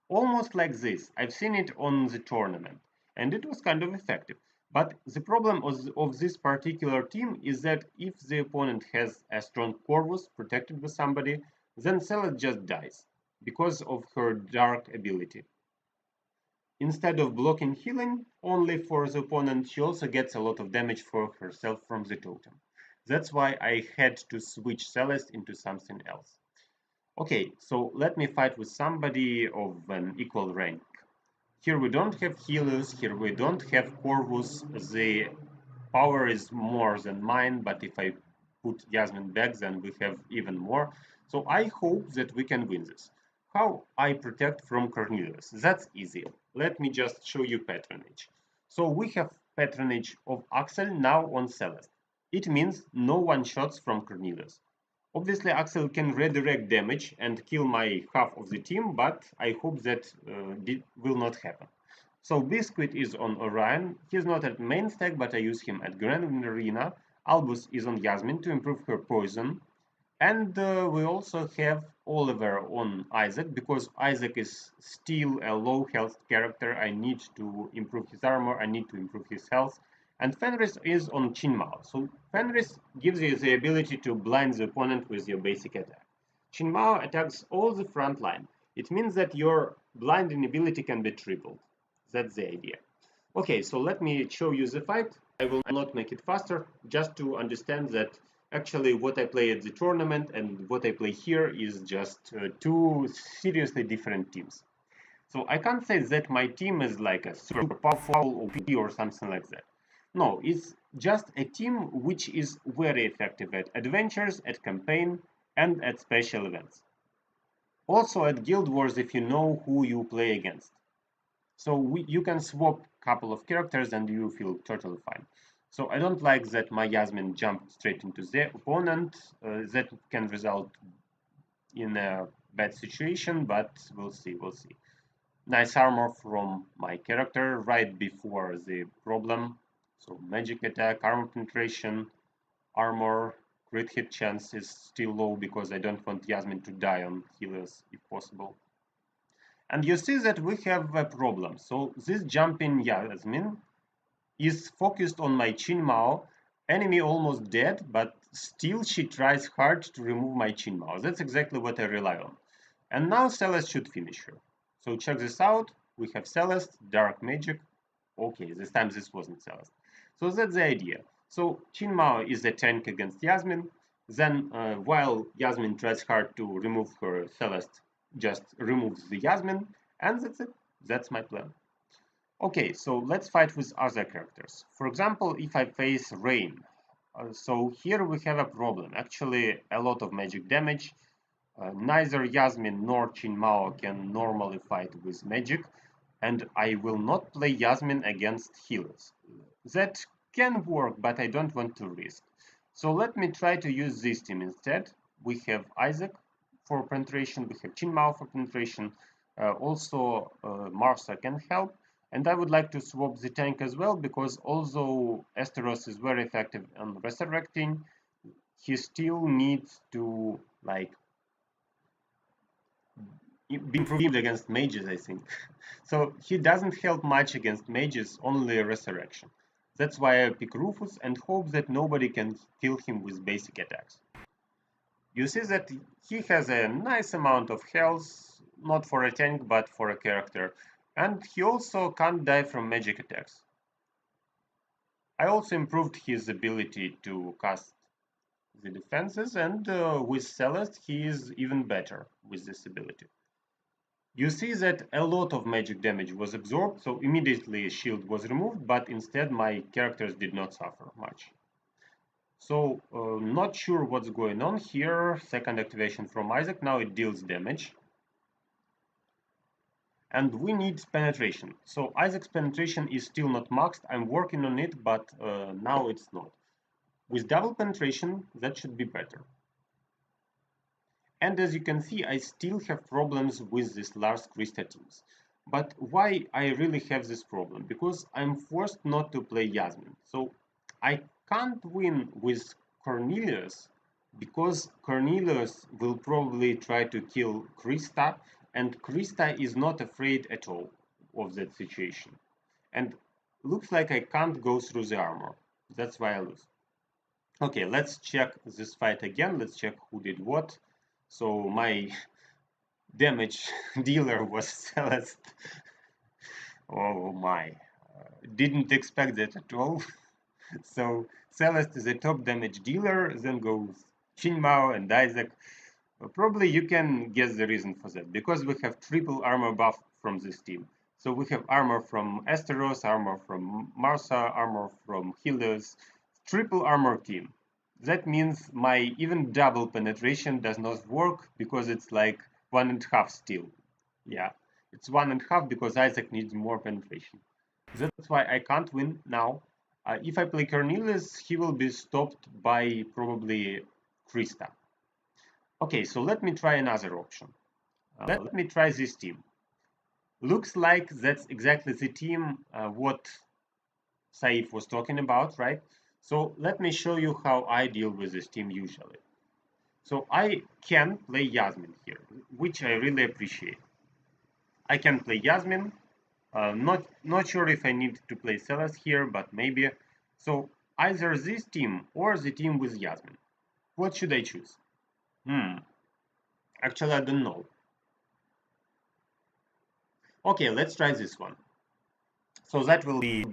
almost like this, I've seen it on the tournament, and it was kind of effective. But the problem of this particular team is that if the opponent has a strong Corvus protected by somebody, then Celeste just dies because of her dark ability. Instead of blocking healing only for the opponent, she also gets a lot of damage for herself from the totem. That's why I had to switch Celeste into something else. Okay, so let me fight with somebody of an equal rank. Here we don't have healers, here we don't have Corvus. The power is more than mine, but if I put Yasmin back, then we have even more. So I hope that we can win this. How I protect from Cornelius? That's easy. Let me just show you Patronage. So we have Patronage of Axel now on Celeste. It means no one-shots from Cornelius. Obviously, Axel can redirect damage and kill my half of the team, but I hope that will not happen. So Biscuit is on Orion. He's not at main stack, but I use him at Grand Arena. Albus is on Yasmin to improve her poison. And we also have Oliver on Isaac, because Isaac is still a low health character. I need to improve his armor, I need to improve his health. And Fenris is on Chinmao. So Fenris gives you the ability to blind the opponent with your basic attack. Chinmao attacks all the front line. It means that your blinding ability can be tripled. That's the idea. Okay, so let me show you the fight. I will not make it faster, just to understand that actually what I play at the tournament and what I play here is just two seriously different teams. So I can't say that my team is like a super powerful OP or something like that. No, it's just a team which is very effective at adventures, at campaign, and at special events. Also at Guild Wars if you know who you play against. So you can swap a couple of characters and you feel totally fine. So I don't like that my Yasmin jumped straight into the opponent. That can result in a bad situation, but we'll see, we'll see. Nice armor from my character right before the problem. So magic attack, armor penetration, armor, crit hit chance is still low because I don't want Yasmin to die on healers if possible. And you see that we have a problem. So this jumping Yasmin is focused on my Chin Mao, enemy almost dead, but still she tries hard to remove my Chin Mao. That's exactly what I rely on. And now Celeste should finish her. So check this out. We have Celeste, Dark Magic. Okay, this time this wasn't Celeste. So that's the idea. So Chin Mao is a tank against Yasmin. Then while Yasmin tries hard to remove her, Celeste just removes the Yasmin. And that's it. That's my plan. Okay, so let's fight with other characters. For example, if I face Rain. So here we have a problem. Actually, a lot of magic damage. Neither Yasmin nor Chin Mao can normally fight with magic, and I will not play Yasmin against healers. That can work, but I don't want to risk. So let me try to use this team instead. We have Isaac for penetration, we have Chin Mao for penetration, also Marsa can help. And I would like to swap the tank as well, because although Esteros is very effective on resurrecting, he still needs to like be improved against mages, I think. So he doesn't help much against mages, only resurrection. That's why I pick Rufus and hope that nobody can kill him with basic attacks. You see that he has a nice amount of health, not for a tank but for a character, and he also can't die from magic attacks. I also improved his ability to cast the defenses, and with Celeste he is even better with this ability. You see that a lot of magic damage was absorbed, so immediately shield was removed, but instead my characters did not suffer much. So not sure what's going on here. Second activation from Isaac, now it deals damage. And we need penetration. So Isaac's penetration is still not maxed. I'm working on it, but now it's not. With double penetration, that should be better. And as you can see, I still have problems with these Lars Krista teams. But why I really have this problem? Because I'm forced not to play Yasmin. So I can't win with Cornelius because Cornelius will probably try to kill Krista, and Krista is not afraid at all of that situation. And looks like I can't go through the armor. That's why I lose. Okay, let's check this fight again. Let's check who did what. So my damage dealer was Celeste. Oh my, didn't expect that at all. So Celeste is a top damage dealer, then goes Chin Mao and Isaac. Probably you can guess the reason for that, because we have triple armor buff from this team. So we have armor from Esteros, armor from Marsa, armor from Helios, triple armor team. That means my even double penetration does not work because it's like 1.5 still. Yeah, it's 1.5 because Isaac needs more penetration. That's why I can't win now. If I play Cornelius, he will be stopped by probably Krista. Okay, so let me try another option. Let me try this team. Looks like that's exactly the team what Saif was talking about, right? So let me show you how I deal with this team usually. So I can play Yasmin here, which I really appreciate. I can play Yasmin. Not sure if I need to play Celeste here, but maybe. So either this team or the team with Yasmin. What should I choose? Actually, I don't know. Okay, let's try this one. So that will be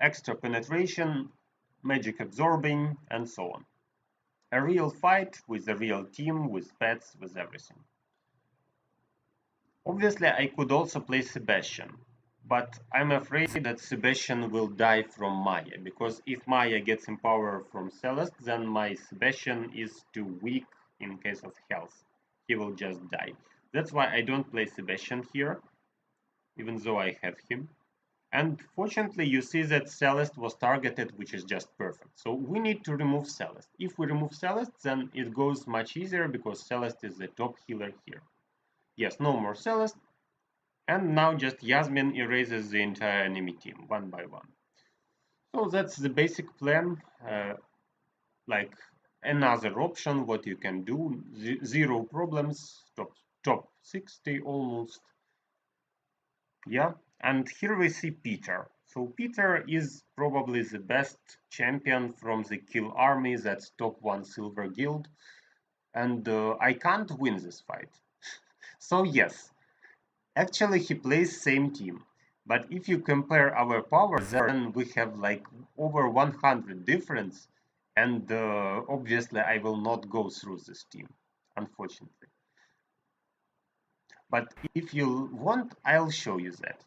extra penetration, magic absorbing, and so on. A real fight with a real team, with pets, with everything. Obviously, I could also play Sebastian, but I'm afraid that Sebastian will die from Maya, because if Maya gets empowered from Celeste, then my Sebastian is too weak in case of health. He will just die. That's why I don't play Sebastian here. even though I have him. And fortunately, you see that Celeste was targeted, which is just perfect. So we need to remove Celeste. If we remove Celeste, then it goes much easier because Celeste is the top healer here. Yes, no more Celeste. And now just Yasmin erases the entire enemy team, one by one. So that's the basic plan. Like another option, what you can do, zero problems, top 60 almost. Yeah, and here we see Peter. So Peter is probably the best champion from the kill army, that's top 1 silver guild, and I can't win this fight. So yes, actually he plays same team, but if you compare our powers, then we have like over 100 difference, and obviously I will not go through this team, unfortunately. But if you want, I'll show you that.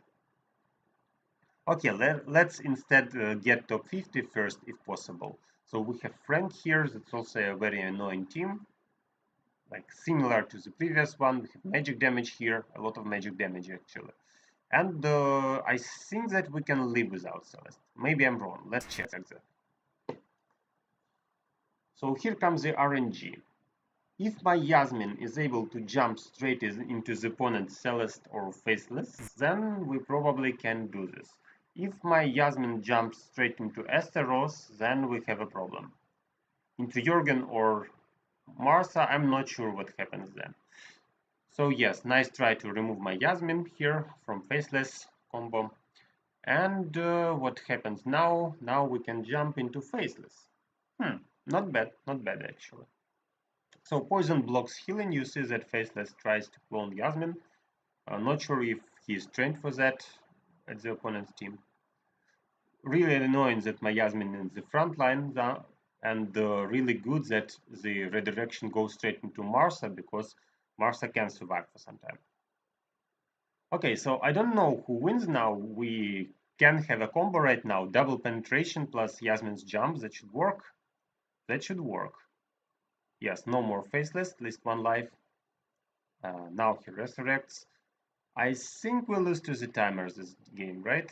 Okay, let's instead get top 50 first if possible. So we have Frank here, that's also a very annoying team. Like similar to the previous one, we have magic damage here, a lot of magic damage actually. And I think that we can live without Celeste. Maybe I'm wrong, let's check that. So here comes the RNG. If my Yasmin is able to jump straight into the opponent's Celeste or Faceless, then we probably can do this. If my Yasmin jumps straight into Esteros, then we have a problem. Into Jorgen or Martha, I'm not sure what happens then. So yes, nice try to remove my Yasmin here from Faceless combo. And what happens now? Now we can jump into Faceless. Not bad actually. So poison blocks healing. You see that Faceless tries to clone Yasmin. I'm not sure if he's trained for that at the opponent's team. Really annoying that my Yasmin in the front line, and really good that the redirection goes straight into Martha because Martha can survive for some time. Okay, so I don't know who wins now. We can have a combo right now. Double penetration plus Yasmin's jump. That should work. That should work. Yes, no more Faceless, at least one life. Now he resurrects. I think we lose to the timers this game, right?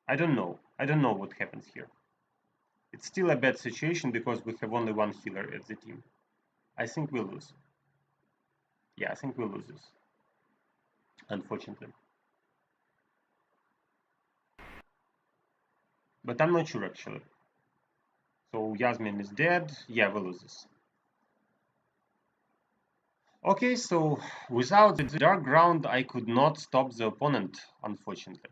I don't know. I don't know what happens here. It's still a bad situation because we have only one healer at the team. I think we'll lose. Yeah, I think we'll lose this. Unfortunately. But I'm not sure actually. So Yasmin is dead. Yeah, we'll lose this. Okay, so without the dark ground, I could not stop the opponent, unfortunately.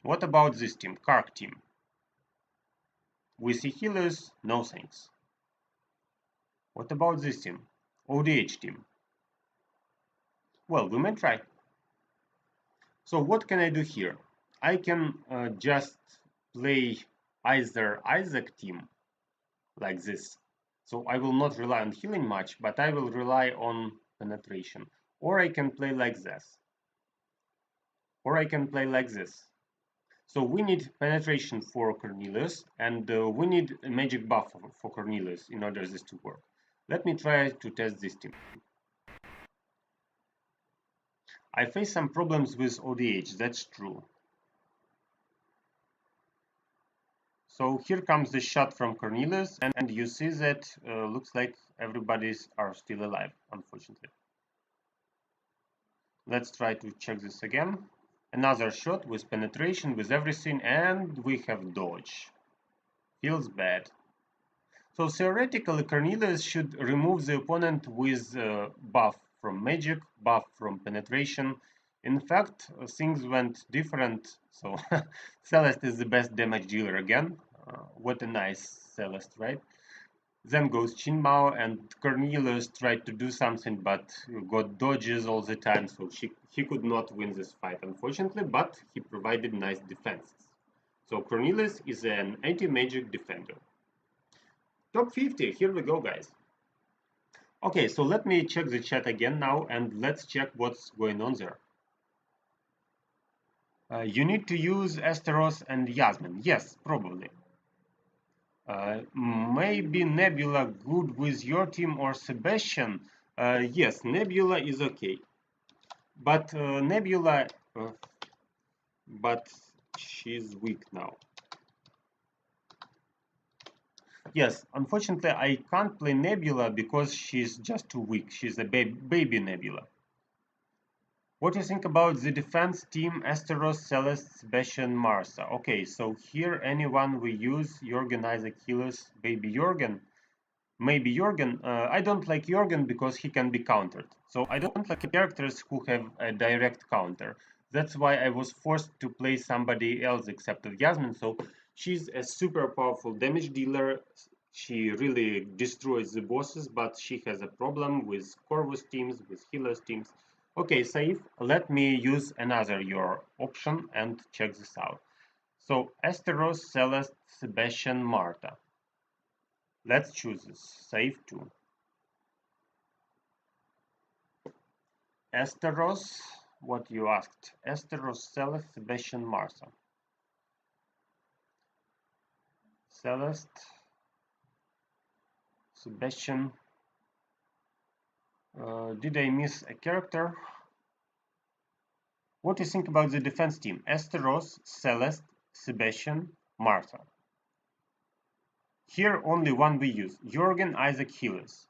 What about this team, Carc team? We see healers, no thanks. What about this team, ODH team? Well, we may try. So what can I do here? I can just play either Isaac team like this. So I will not rely on healing much, but I will rely on penetration. Or I can play like this. Or I can play like this. So we need penetration for Cornelius, and we need a magic buff for Cornelius in order this to work. Let me try to test this team. I face some problems with ODH, that's true. So here comes the shot from Cornelius, and you see that looks like everybody's are still alive, unfortunately. Let's try to check this again. Another shot with penetration, with everything, and we have dodge. Feels bad. So theoretically, Cornelius should remove the opponent with buff from magic, buff from penetration. In fact, things went different. So Celeste is the best damage dealer again. What a nice Celeste, right? Then goes Chinmao, and Cornelius tried to do something, but got dodges all the time, so he could not win this fight, unfortunately, but he provided nice defenses. So Cornelius is an anti-magic defender. Top 50, here we go, guys. Okay, so let me check the chat again now, and let's check what's going on there. You need to use Esteros and Yasmin. Yes, probably. Maybe Nebula good with your team or Sebastian. Yes, Nebula is okay, but Nebula, but she's weak now. Yes, unfortunately, I can't play Nebula because she's just too weak. She's a baby Nebula. What do you think about the defense team Asteros, Celeste, Sebastian, Marsa? Okay, so here anyone we use, Jorgen, Isaac, Healers, baby Jorgen. Maybe Jorgen. I don't like Jorgen because he can be countered. So I don't like characters who have a direct counter. That's why I was forced to play somebody else except Yasmin. So she's a super powerful damage dealer. She really destroys the bosses, but she has a problem with Corvus teams, with healers teams. Okay, Saif, let me use another your option and check this out. So Asteros, Celeste, Sebastian, Marta. Let's choose this. Save 2. Asteros, what you asked. Asteros, Celeste, Sebastian, Marsa. Celeste, Sebastian. Did I miss a character? What do you think about the defense team? Asteros, Celeste, Sebastian, Martha. Here only one we use. Jorgen, Isaac, healers.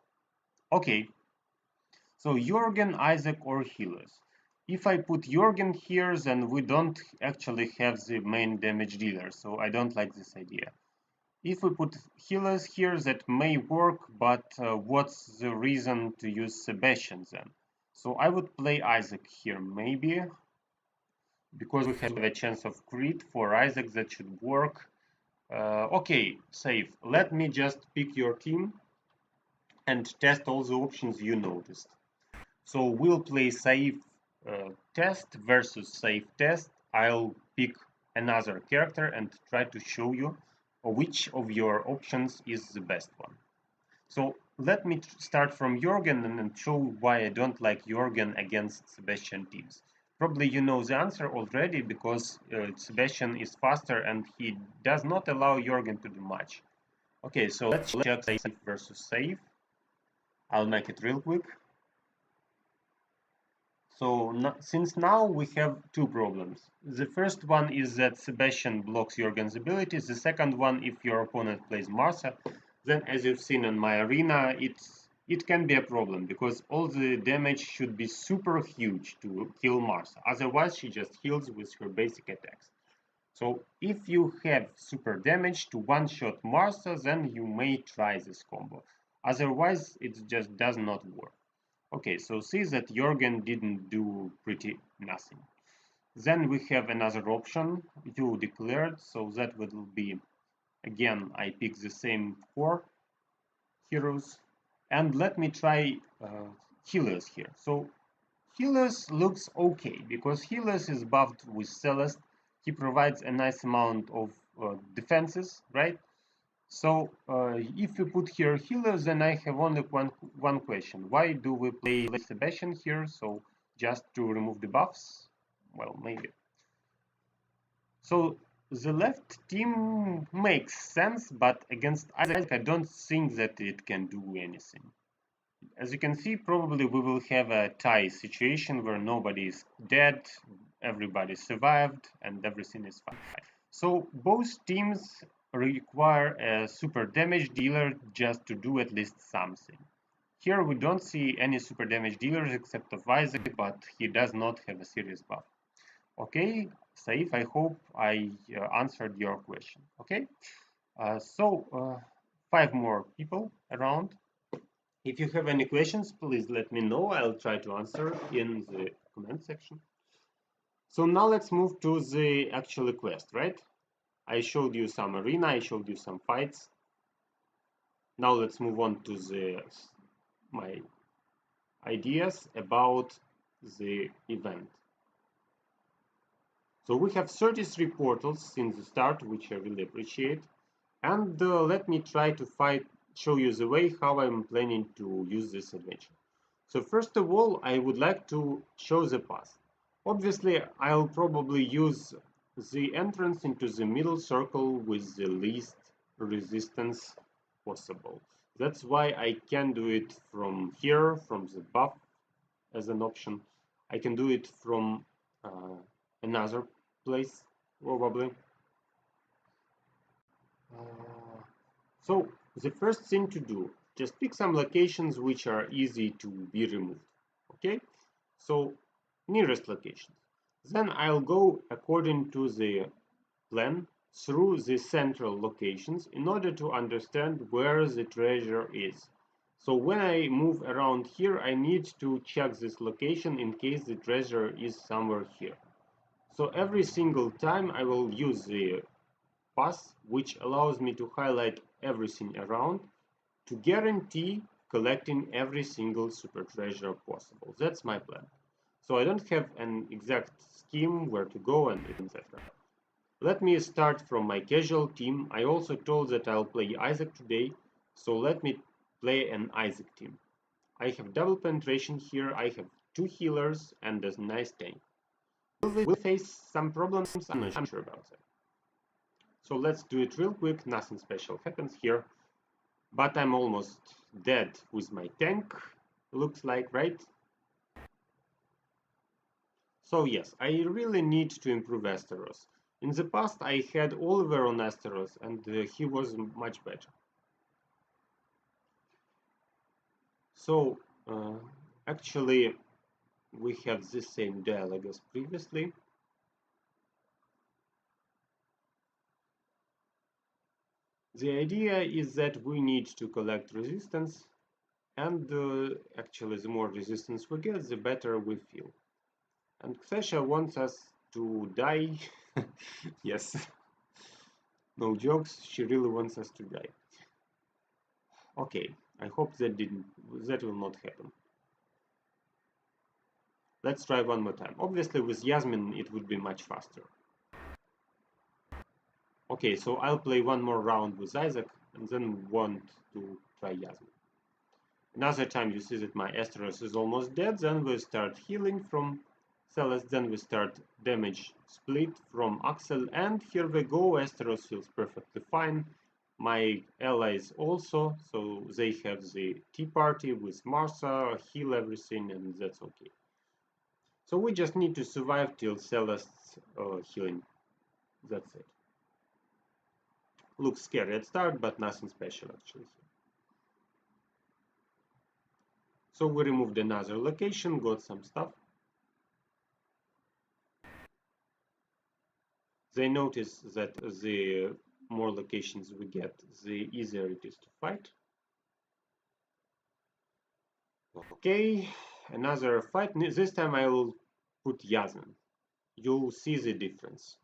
Okay. So Jorgen, Isaac, or healers. If I put Jorgen here, then we don't actually have the main damage dealer, so I don't like this idea. If we put healers here, that may work, but what's the reason to use Sebastian then? So I would play Isaac here, maybe, because we have a chance of crit for Isaac, that should work. Okay, save. Let me just pick your team and test all the options you noticed. So we'll play save test versus save test. I'll pick another character and try to show you which of your options is the best one. So let me start from Jorgen and show why I don't like Jorgen against Sebastian teams. Probably you know the answer already because Sebastian is faster and he does not allow Jorgen to do much. Okay, so let's check save versus save. I'll make it real quick. So since now we have two problems. The first one is that Sebastian blocks Jorgen's abilities. The second one, if your opponent plays Marsa, then as you've seen in my arena, it can be a problem because all the damage should be super huge to kill Marsa. Otherwise, she just heals with her basic attacks. So if you have super damage to one-shot Marsa, then you may try this combo. Otherwise, it just does not work. Okay, so see that Jorgen didn't do pretty nothing. Then we have another option you declared, so that will be, again, I pick the same 4 heroes. And let me try healers here. So healers looks okay, because healers is buffed with Celeste. He provides a nice amount of defenses, right? So if we put here healers, then I have only one question. Why do we play Sebastian here? So just to remove the buffs? Well, maybe. So the left team makes sense, but against Isaac, I don't think that it can do anything. As you can see, probably we will have a tie situation where nobody is dead, everybody survived, and everything is fine. So both teams require a super damage dealer just to do at least something. Here we don't see any super damage dealers except of Isaac, but he does not have a serious buff. Okay, Saif, I hope I answered your question. Okay, so 5 more people around. If you have any questions, please let me know. I'll try to answer in the comment section. So now let's move to the actual quest, right? I showed you some arena, I showed you some fights. Now let's move on to my ideas about the event. So we have 33 portals since the start, which I really appreciate. And let me try to show you the way how I'm planning to use this adventure. So first of all, I would like to show the path. Obviously, I'll probably use the entrance into the middle circle with the least resistance possible. That's why I can do it from here, from the buff as an option. I can do it from another place, probably. So the first thing to do, just pick some locations which are easy to be removed. Okay, so nearest locations. Then I'll go according to the plan through the central locations in order to understand where the treasure is. So when I move around here, I need to check this location in case the treasure is somewhere here. So every single time I will use the pass, which allows me to highlight everything around to guarantee collecting every single super treasure possible. That's my plan. So I don't have an exact scheme where to go and etc. Let me start from my casual team. I also told that I'll play Isaac today, so let me play an Isaac team. I have double penetration here, I have 2 healers and a nice tank. Will we face some problems? I'm not sure about that. So let's do it real quick, nothing special happens here. But I'm almost dead with my tank, looks like, right? So yes, I really need to improve Asteros. In the past I had Oliver on Asteros and he was much better. So actually we have the same dialogue as previously. The idea is that we need to collect resistance, and actually the more resistance we get, the better we feel. And Xe'Sha wants us to die. Yes, no jokes, she really wants us to die. Okay, I hope that will not happen. Let's try one more time. Obviously with Yasmin it would be much faster. Okay, so I'll play one more round with Isaac and then want to try Yasmin. Another time you see that my Asteros is almost dead, then we start healing from Celeste, then we start damage split from Axel, and here we go, Asteros feels perfectly fine. My allies also, so they have the tea party with Martha, heal everything, and that's okay. So we just need to survive till Celeste's healing. That's it. Looks scary at start, but nothing special actually. So we removed another location, got some stuff. They notice that the more locations we get, the easier it is to fight. Okay, another fight. This time I will put Yasmin. You'll see the difference.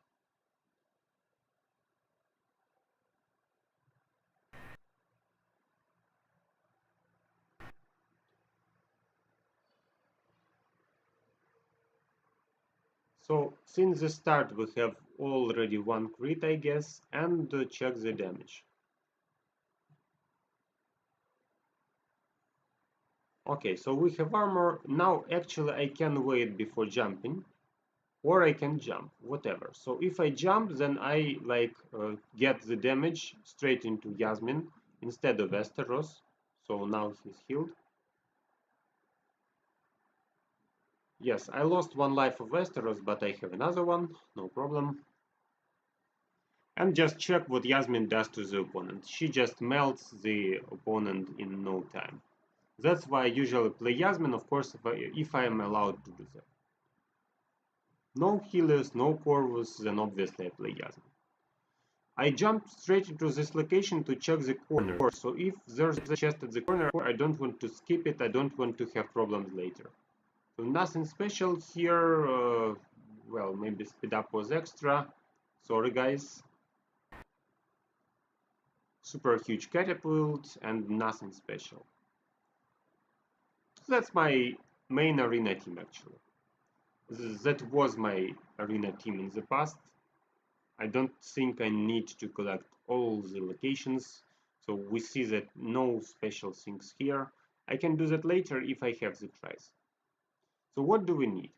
So since the start we have already one crit, I guess, and check the damage. Okay, so we have armor. Now actually I can wait before jumping, or I can jump, whatever. So if I jump, then I get the damage straight into Yasmin instead of Esteros. So now he's healed. Yes, I lost 1 life of Esteros, but I have another one, no problem. And just check what Yasmin does to the opponent. She just melts the opponent in no time. That's why I usually play Yasmin, of course, if I am allowed to do that. No healers, no Corvus, then obviously I play Yasmin. I jumped straight into this location to check the corner. So if there's a chest at the corner, I don't want to skip it, I don't want to have problems later. So nothing special here, well, maybe speed up was extra. Sorry guys. Super huge catapult and nothing special. So that's my main arena team actually. That was my arena team in the past. I don't think I need to collect all the locations, so we see that no special things here. I can do that later if I have the tries. So what do we need?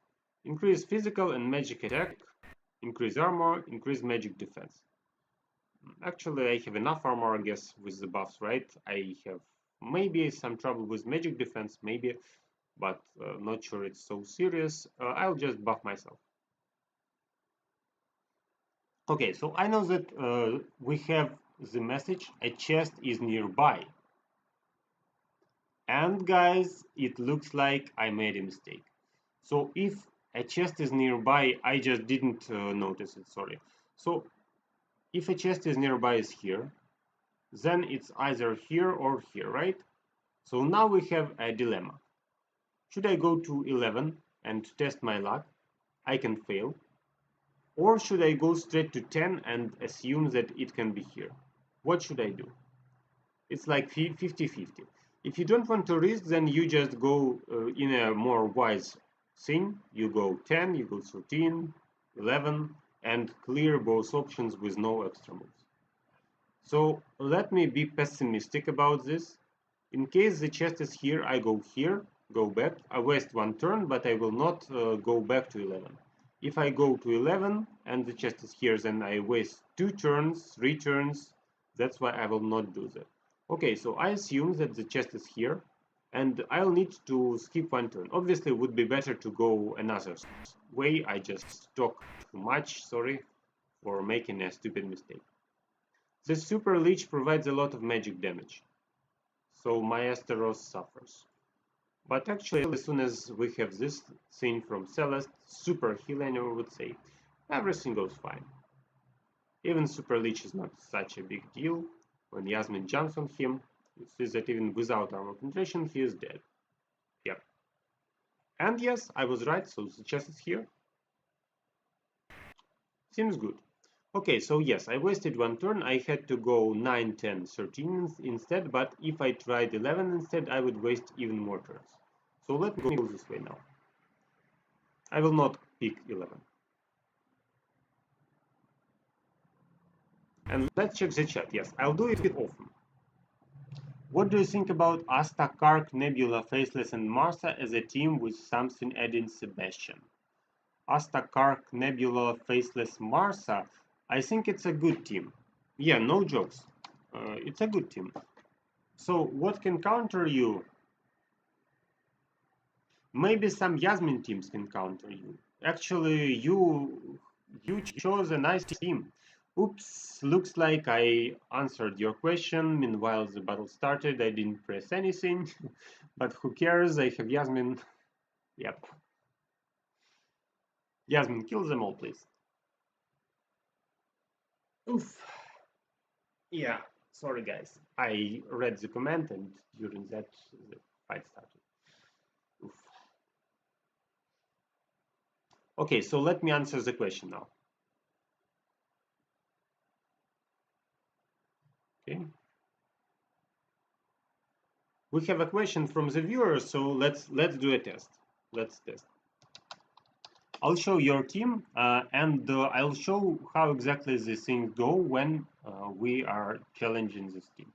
Increase physical and magic attack, increase armor, increase magic defense. Actually, I have enough armor, I guess, with the buffs, right? I have maybe some trouble with magic defense, maybe, but not sure it's so serious. I'll just buff myself. Okay, so I know that we have the message, a chest is nearby. And guys, it looks like I made a mistake. So if a chest is nearby, I just didn't notice it, sorry. So if a chest is nearby is here, then it's either here or here, right? So now we have a dilemma. Should I go to 11 and test my luck? I can fail. Or should I go straight to 10 and assume that it can be here? What should I do? It's like 50-50. If you don't want to risk, then you just go in a more wise thing. You go 10, you go 13, 11, and clear both options with no extra moves. So let me be pessimistic about this. In case the chest is here, I go here, go back. I waste one turn, but I will not go back to 11. If I go to 11 and the chest is here, then I waste 2 turns, 3 turns. That's why I will not do that. Okay, so I assume that the chest is here, and I'll need to skip one turn. Obviously, it would be better to go another way. I just talk too much, sorry for making a stupid mistake. The Super Leech provides a lot of magic damage, so Maesteros suffers. But actually, as soon as we have this thing from Celeste, Super Healing, I would say, everything goes fine. Even Super Leech is not such a big deal. When Yasmin jumps on him, you see that even without armor penetration, he is dead. Yep. And yes, I was right, so the chest is here. Seems good. Okay, so yes, I wasted one turn. I had to go 9, 10, 13 instead, but if I tried 11 instead, I would waste even more turns. So let me go this way now. I will not pick 11. And let's check the chat. Yes, I'll do it often. What do you think about Asta, Carc, Nebula, Faceless, and Martha as a team with something adding Sebastian? Asta, Carc, Nebula, Faceless, Martha. I think it's a good team. Yeah, no jokes. It's a good team. So what can counter you? Maybe some Yasmin teams can counter you. Actually, you chose a nice team. Oops, looks like I answered your question. Meanwhile, the battle started. I didn't press anything. But who cares? I have Yasmin. Yep. Yasmin, kill them all, please. Oof. Yeah, sorry guys. I read the comment and during that the fight started. Oof. Okay, so let me answer the question now. Okay. We have a question from the viewer, so let's do a test. Let's test. I'll show your team and I'll show how exactly the things go when we are challenging this team.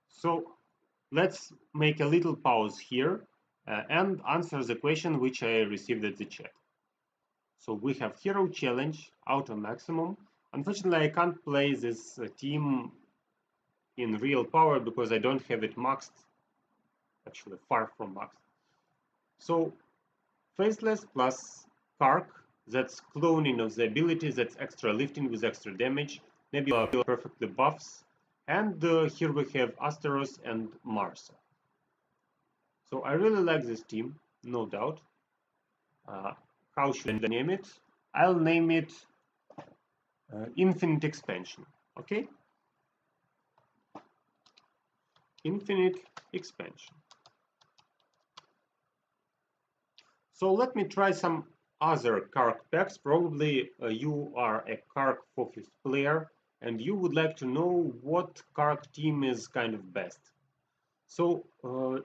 So let's make a little pause here and answer the question which I received at the chat. So we have hero challenge, auto maximum. Unfortunately, I can't play this team in real power because I don't have it maxed. Actually, far from maxed. So Faceless plus Carc, that's cloning of the ability, that's extra lifting with extra damage. Nebula perfectly buffs. And here we have Asteros and Marsa. So I really like this team, no doubt. How should I name it? I'll name it Infinite Expansion. Okay? Infinite Expansion. So let me try some other Carc packs. Probably you are a Carc-focused player and you would like to know what Carc team is kind of best. So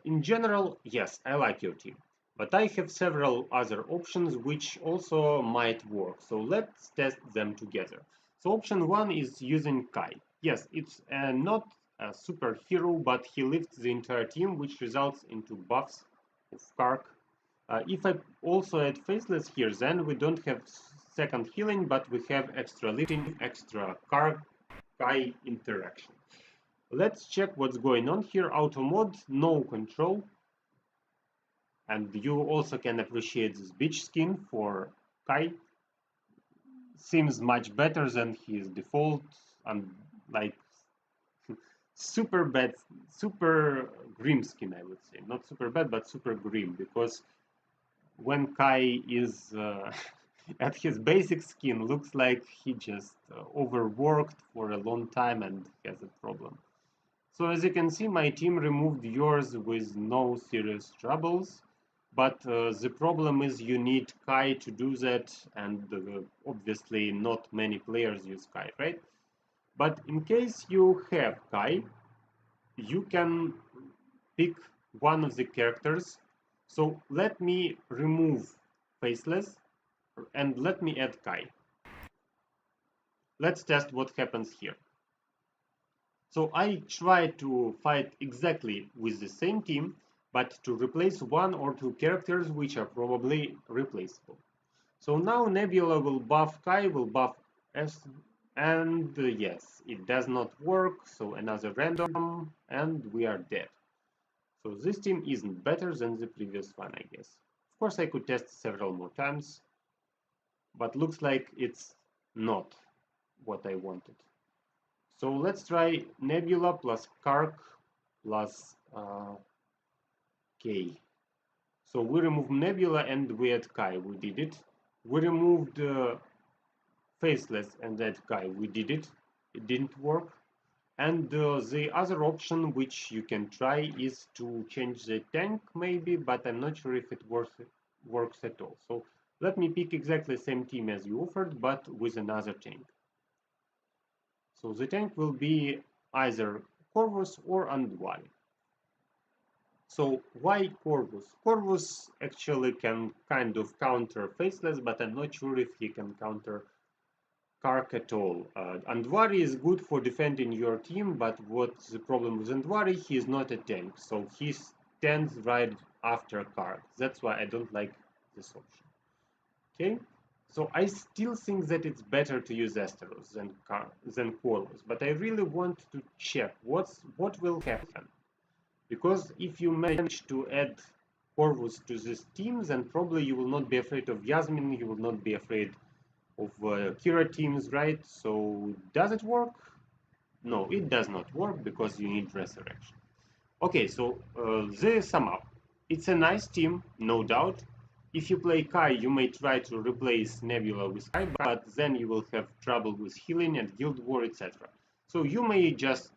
in general, yes, I like your team. But I have several other options which also might work. So let's test them together. So option 1 is using Kai. Yes, it's not a superhero, but he lifts the entire team, which results into buffs of Carc. If I also add Faceless here, then we don't have second healing, but we have extra lifting, extra Carc, Kai interaction. Let's check what's going on here. Auto mode, no control. And you also can appreciate this beach skin for Kai. Seems much better than his default and like super bad, super grim skin, I would say. Not super bad, but super grim, because when Kai is at his basic skin, looks like he just overworked for a long time and has a problem. So as you can see, my team removed yours with no serious troubles, but the problem is you need Kai to do that, and obviously not many players use Kai, right? But in case you have Kai, you can pick one of the characters. So let me remove Faceless and let me add Kai. Let's test what happens here. So I try to fight exactly with the same team, but to replace one or two characters which are probably replaceable. So now Nebula will buff Kai, will buff S, and yes, it does not work, so another random, and we are dead. So this team isn't better than the previous one, I guess. Of course, I could test several more times, but looks like it's not what I wanted. So let's try Nebula plus Carc plus K. So we removed Nebula and we add Kai. We did it. We removed Faceless and add Kai. We did it. It didn't work. And the other option which you can try is to change the tank maybe, but I'm not sure if it works at all. So let me pick exactly the same team as you offered, but with another tank. So the tank will be either Corvus or Andvari. So why Corvus? Corvus actually can kind of counter Faceless, but I'm not sure if he can counter Carc at all. Andvari is good for defending your team, but what's the problem with Andvari? He is not a tank, so he stands right after Carc. That's why I don't like this option. Okay, so I still think that it's better to use Asteros than Corvus, but I really want to check what will happen. Because if you manage to add Corvus to this team, then probably you will not be afraid of Yasmin, you will not be afraid of Kira teams, right? So does it work? No, it does not work because you need Resurrection. Okay, so the sum up. It's a nice team, no doubt. If you play Kai, you may try to replace Nebula with Kai, but then you will have trouble with healing and Guild War, etc. So you may just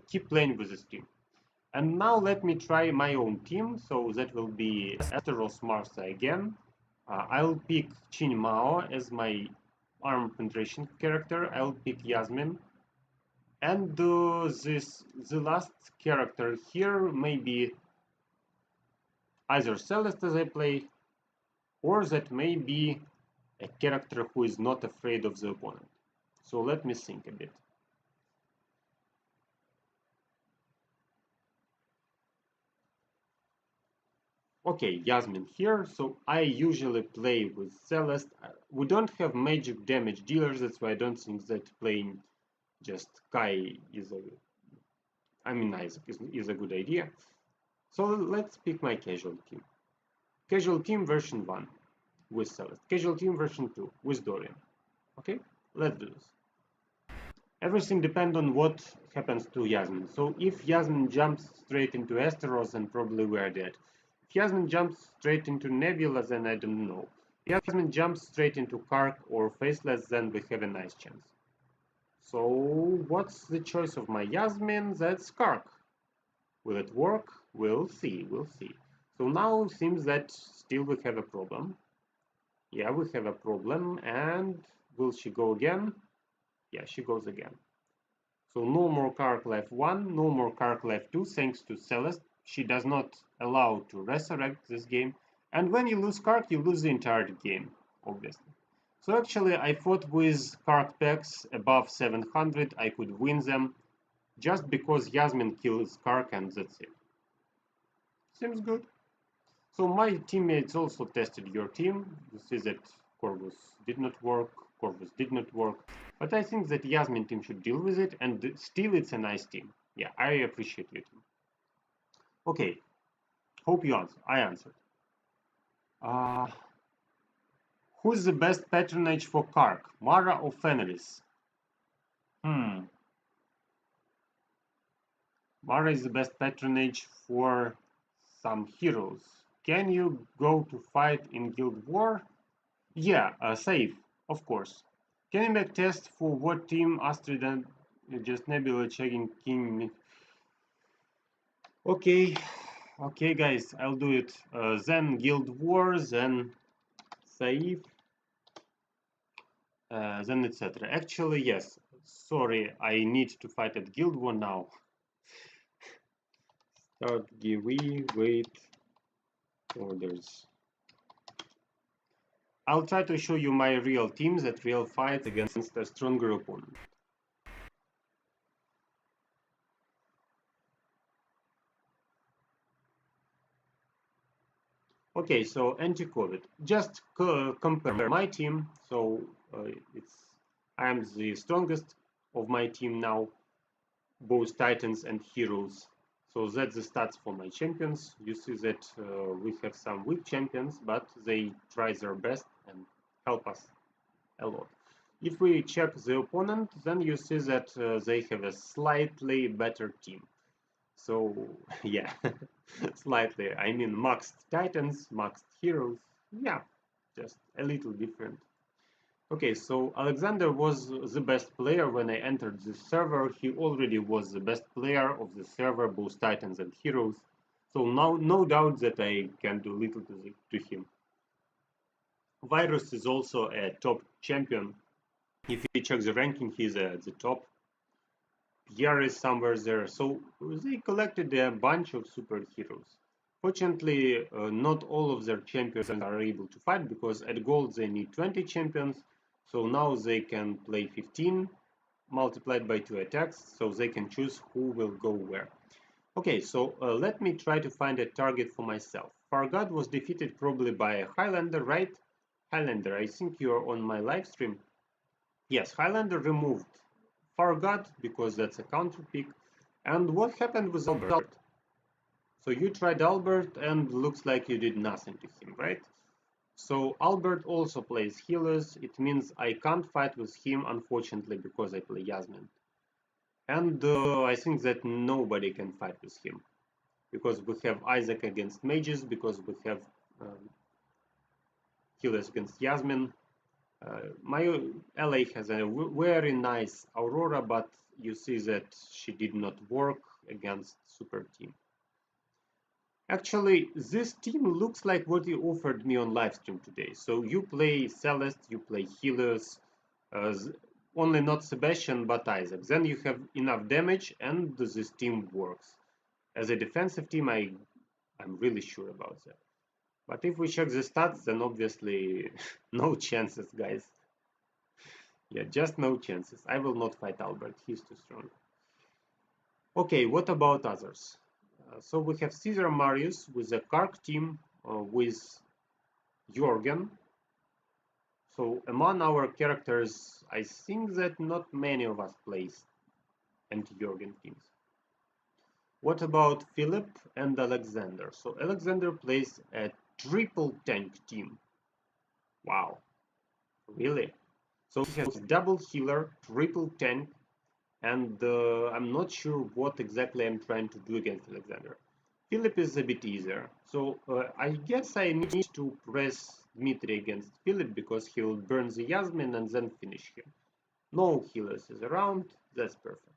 keep playing with this team. And now let me try my own team. So that will be Asteros Marsa again. I'll pick Chin Mao as my arm penetration character. I'll pick Yasmin. And the last character here may be either Celeste as I play, or that may be a character who is not afraid of the opponent. So let me think a bit. Okay, Yasmin here. So I usually play with Celeste. We don't have magic damage dealers, that's why I don't think that playing just Kai is Isaac is a good idea. So let's pick my casual team. Casual team version 1 with Celeste. Casual team version 2 with Dorian. Okay, let's do this. Everything depends on what happens to Yasmin. So if Yasmin jumps straight into Asteros, then probably we are dead. If Yasmin jumps straight into Nebula, then I don't know. If Yasmin jumps straight into Carc or Faceless, then we have a nice chance. So what's the choice of my Yasmin? That's Carc. Will it work? We'll see, we'll see. So now it seems that still we have a problem. Yeah, we have a problem, and will she go again? Yeah, she goes again. So no more Carc Life 1, no more Carc Life 2, thanks to Celeste. She does not allow to resurrect this game. And when you lose Carc, you lose the entire game, obviously. So actually, I thought with Carc packs above 700, I could win them, just because Yasmin kills Carc and that's it. Seems good. So my teammates also tested your team. You see that Corvus did not work, Corvus did not work. But I think that Yasmin team should deal with it, and still it's a nice team. Yeah, I appreciate your team. Okay, hope you answer. I answered. Uh, who's the best patronage for Carc, Mara or Fenris? Hmm. Mara is the best patronage for some heroes. Can you go to fight in Guild War? Yeah, safe, of course. Can you make test for what team Astrid and just Nebula checking King? Okay, okay, guys, I'll do it. Then Guild War, then safe, then etc. Actually, yes. Sorry, I need to fight at Guild War now. Start GW, wait, orders. I'll try to show you my real teams at real fights against a stronger opponent. Okay, so anti-COVID. Just compare my team. So I am the strongest of my team now, both Titans and Heroes. So that's the stats for my champions. You see that we have some weak champions, but they try their best and help us a lot. If we check the opponent, then you see that they have a slightly better team. So yeah, slightly. I mean, maxed Titans, maxed Heroes. Yeah, just a little different. Okay, so Alexander was the best player when I entered the server. He already was the best player of the server, both Titans and Heroes. So now, no doubt that I can do little to him. Virus is also a top champion. If you check the ranking, he's at the top. Pierre is somewhere there. So they collected a bunch of superheroes. Fortunately, not all of their champions are able to fight because at gold they need 20 champions. So now they can play 15 multiplied by 2 attacks, so they can choose who will go where. Okay, so let me try to find a target for myself. Fargad was defeated probably by a Highlander, right? Highlander, I think you're on my live stream. Yes, Highlander removed Fargad because that's a counter pick. And what happened with Albert? So you tried Albert and looks like you did nothing to him, right? So Albert also plays healers. It means I can't fight with him, unfortunately, because I play Yasmin. And I think that nobody can fight with him. Because we have Isaac against mages, because we have healers against Yasmin. My LA has a very nice Aurora, but you see that she did not work against super team. Actually, this team looks like what you offered me on livestream today. So you play Celeste, you play healers, only not Sebastian, but Isaac. Then you have enough damage, and this team works. As a defensive team, I'm really sure about that. But if we check the stats, then obviously no chances, guys. Yeah, just no chances. I will not fight Albert. He's too strong. Okay, what about others? So we have Caesar Marius with the Carc team with Jorgen. So among our characters, I think that not many of us plays anti-Jorgen teams. What about Philip and Alexander? So Alexander plays a triple tank team. Wow, really? So he has double healer, triple tank, and I'm not sure what exactly I'm trying to do against Alexander. Philip is a bit easier, so I guess I need to press Dmitry against Philip because he will burn the Yasmin and then finish him. No healers is around, that's perfect.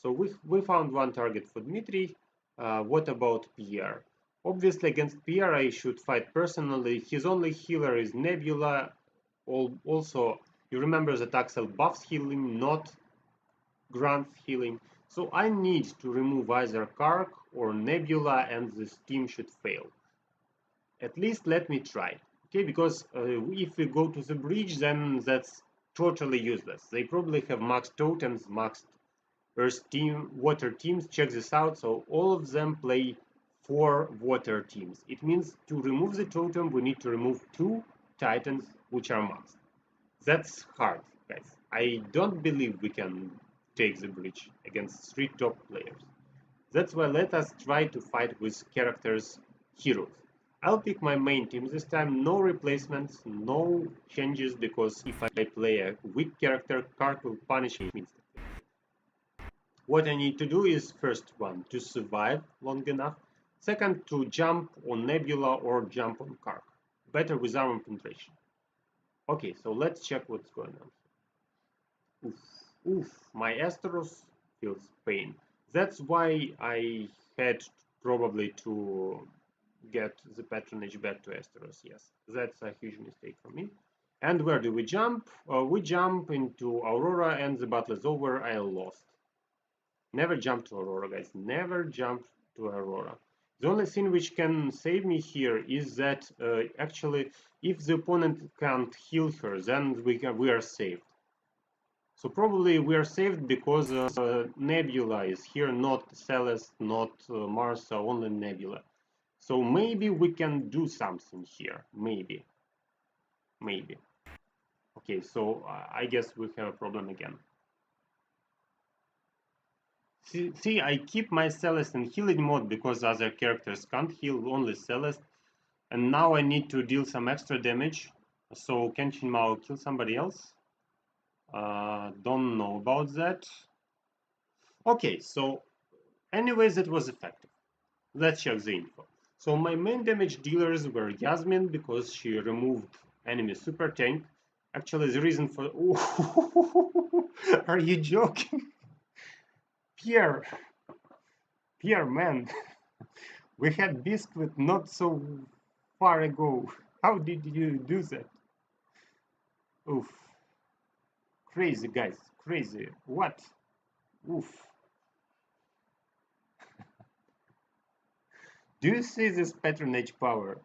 So we found one target for Dmitry. What about Pierre? Obviously against Pierre I should fight personally. His only healer is Nebula. Also, you remember that Axel buffs healing, not grants healing. So I need to remove either Carc or Nebula and this team should fail. At least let me try. Okay, because if we go to the bridge, then that's totally useless. They probably have maxed totems, maxed Earth team, water teams. Check this out. So all of them play 4 water teams. It means to remove the totem, we need to remove 2 titans which are maxed. That's hard, guys. I don't believe we can take the bridge against 3 top players. That's why let us try to fight with characters heroes. I'll pick my main team this time, no replacements, no changes, because if I play a weak character, Carc will punish me instantly. What I need to do is, first one, to survive long enough, second, to jump on Nebula or jump on Carc. Better with armor penetration. Okay, so let's check what's going on. Oof, oof, my Asteros feels pain. That's why I had probably to get the patronage back to Asteros. Yes, that's a huge mistake for me. And where do we jump? We jump into Aurora and the battle is over. I lost. Never jump to Aurora, guys. Never jump to Aurora. The only thing which can save me here is that actually, if the opponent can't heal her, then we are saved. So probably we are saved because Nebula is here, not Celeste, not Marsa, only Nebula. So maybe we can do something here. Maybe. Maybe. Okay, so I guess we have a problem again. See, I keep my Celeste in healing mode because other characters can't heal, only Celeste. And now I need to deal some extra damage. So Kenshin Mao kill somebody else? Don't know about that. Okay, so anyways, it was effective. Let's check the info. So my main damage dealers were Yasmin because she removed enemy super tank. Actually, the reason for... Are you joking? Pierre, man, we had Biscuit not so far ago. How did you do that? Oof. Crazy, guys, crazy. What? Oof. Do you see this patronage power?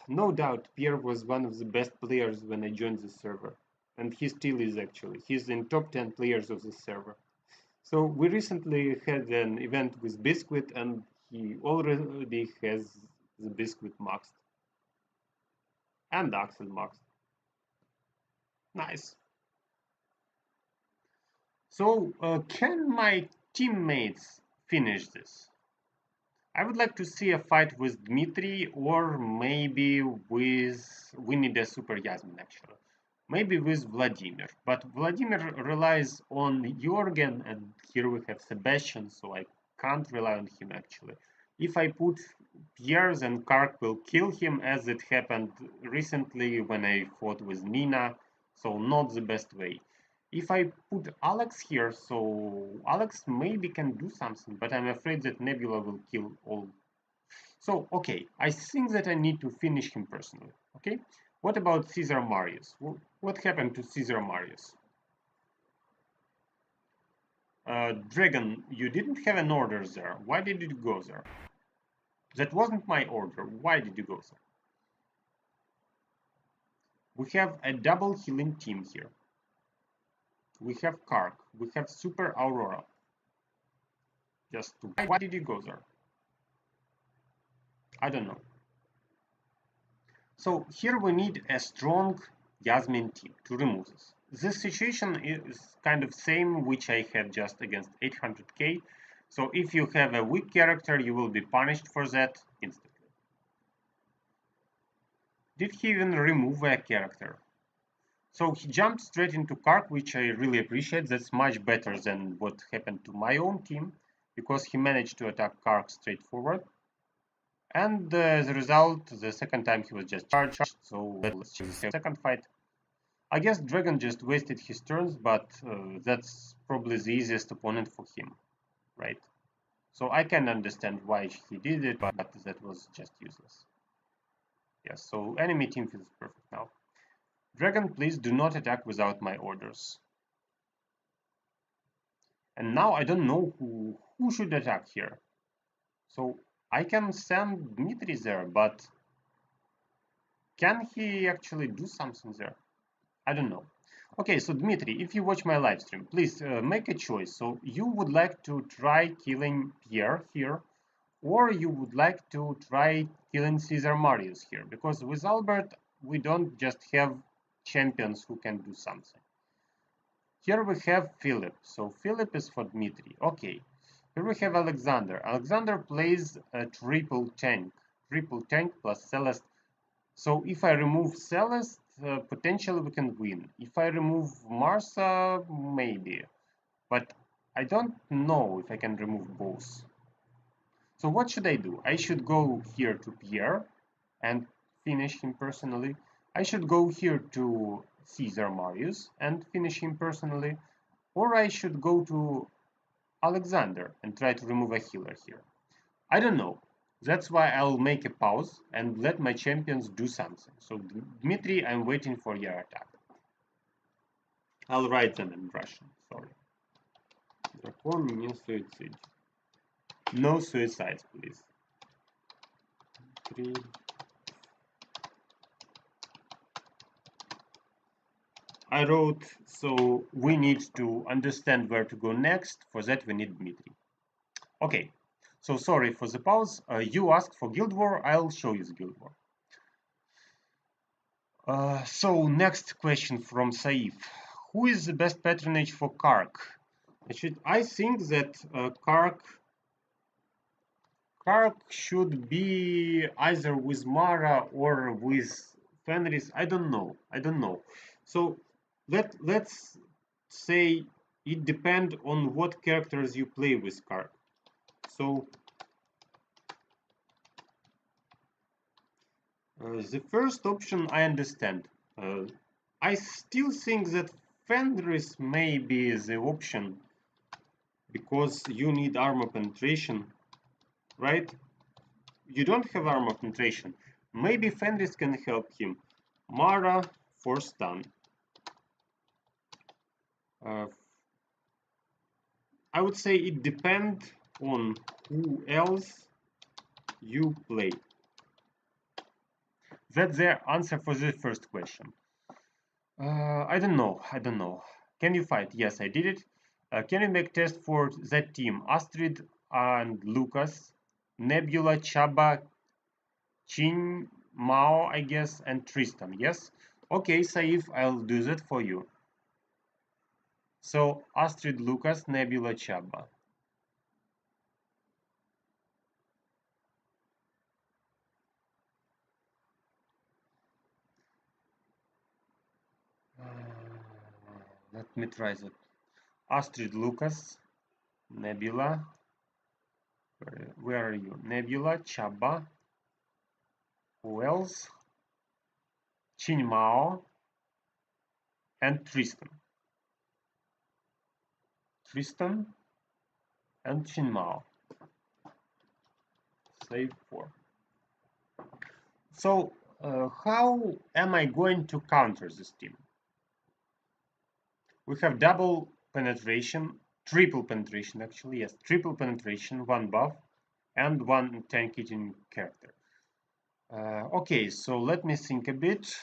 No doubt Pierre was one of the best players when I joined the server. And he still is actually. He's in top 10 players of the server. So we recently had an event with Biscuit and he already has the Biscuit maxed. And Axel maxed. Nice. So can my teammates finish this? I would like to see a fight with Dmitry or maybe with... We need a super Yasmin actually. Maybe with Vladimir. But Vladimir relies on Jorgen and here we have Sebastian, so I can't rely on him actually. If I put Pierre, then Carc will kill him as it happened recently when I fought with Nina, so not the best way. If I put Alex here, so Alex maybe can do something, but I'm afraid that Nebula will kill all. So, okay, I think that I need to finish him personally, okay? What about Caesar Marius? What happened to Caesar Marius? Dragon, you didn't have an order there. Why did you go there? That wasn't my order. Why did you go there? We have a double healing team here. We have Carc. We have Super Aurora. Why did you go there? I don't know. So here we need a strong Yasmin team to remove this. This situation is kind of same which I had just against 800k. So if you have a weak character, you will be punished for that instantly. Did he even remove a character? So he jumped straight into Carc, which I really appreciate. That's much better than what happened to my own team, because he managed to attack Carc straightforward. And as a result, the second time he was just charged, so let's choose the second fight. I guess Dragon just wasted his turns, but that's probably the easiest opponent for him, right? So I can understand why he did it, but that was just useless. Yes, so enemy team feels perfect now. Dragon, please do not attack without my orders. And now I don't know who should attack here. So I can send Dmitry there, but can he actually do something there? I don't know. Okay, so Dmitry, if you watch my live stream, please make a choice. So you would like to try killing Pierre here, or you would like to try killing Caesar Marius here, because with Albert we don't just have champions who can do something. Here we have Philip. So Philip is for Dmitry. Okay. Here we have Alexander. Alexander plays a triple tank plus Celeste. So if I remove Celeste, potentially we can win. If I remove Marsa, maybe. But I don't know if I can remove both. So what should I do? I should go here to Pierre and finish him personally. I should go here to Caesar Marius and finish him personally. Or I should go to Alexander and try to remove a healer here. I don't know. That's why I'll make a pause and let my champions do something. So Dmitry, I'm waiting for your attack. I'll write them in Russian, sorry. Дракон не суицид. No suicides, please. 3. I wrote, so we need to understand where to go next. For that, we need Dmitry. Okay, so sorry for the pause. You asked for Guild War. I'll show you the Guild War. So next question from Saif. Who is the best patronage for Carc? I think that Carc should be either with Mara or with Fenris. I don't know. So let's say it depends on what characters you play with Carc. So the first option I understand. I still think that Fenris may be the option because you need armor penetration, right? You don't have armor penetration. Maybe Fenris can help him. Mara for stun. I would say it depends on who else you play. That's the answer for the first question. I don't know. Can you fight? Yes, I did it. Can you make test for that team? Astrid and Lucas, Nebula, Chaba, Chin, Mao, I guess, and Tristan. Yes? Okay, Saif, I'll do that for you. So, Astrid, Lucas, Nebula, Chaba. Let me try that. Astrid, Lucas, Nebula. Where are you? Nebula, Chaba. Who else? Chin Mao and Tristan. Tristan and Chin Mao. Save 4. So, how am I going to counter this team? We have double penetration, triple penetration actually, yes, triple penetration, 1 buff, and 1 tank eating character. Okay, so let me think a bit.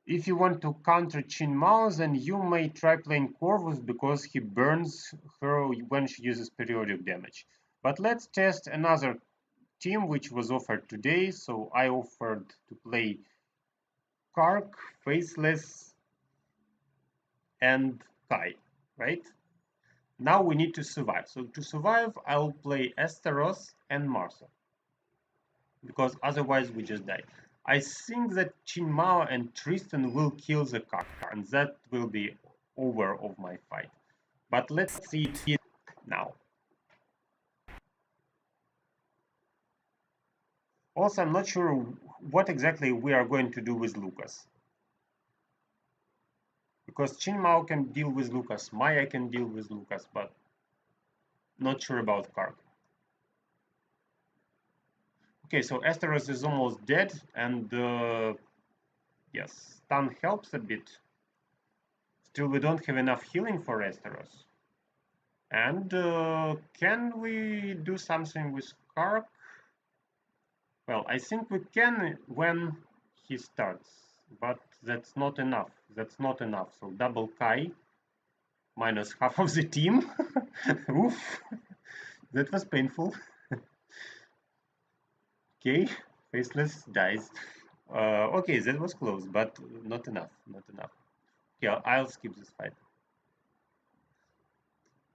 If you want to counter Chin Mao, then you may try playing Corvus because he burns her when she uses periodic damage. But let's test another team which was offered today. So I offered to play Carc, Faceless, and Kai, right? Now we need to survive. So to survive, I'll play Esteros and Marsa, because otherwise we just die. I think that Chin Mao and Tristan will kill the Carc, and that will be over of my fight. But let's see it now. Also, I'm not sure what exactly we are going to do with Lucas. Because Chin Mao can deal with Lucas, Maya can deal with Lucas, but not sure about Carc. Okay, so Esteros is almost dead, and yes, stun helps a bit. Still, we don't have enough healing for Esteros. And can we do something with Carc? Well, I think we can when he starts, but that's not enough. So double Kai minus half of the team. Oof, that was painful. Okay, Faceless dies. Okay, that was close, but not enough. Not enough. Okay, I'll skip this fight.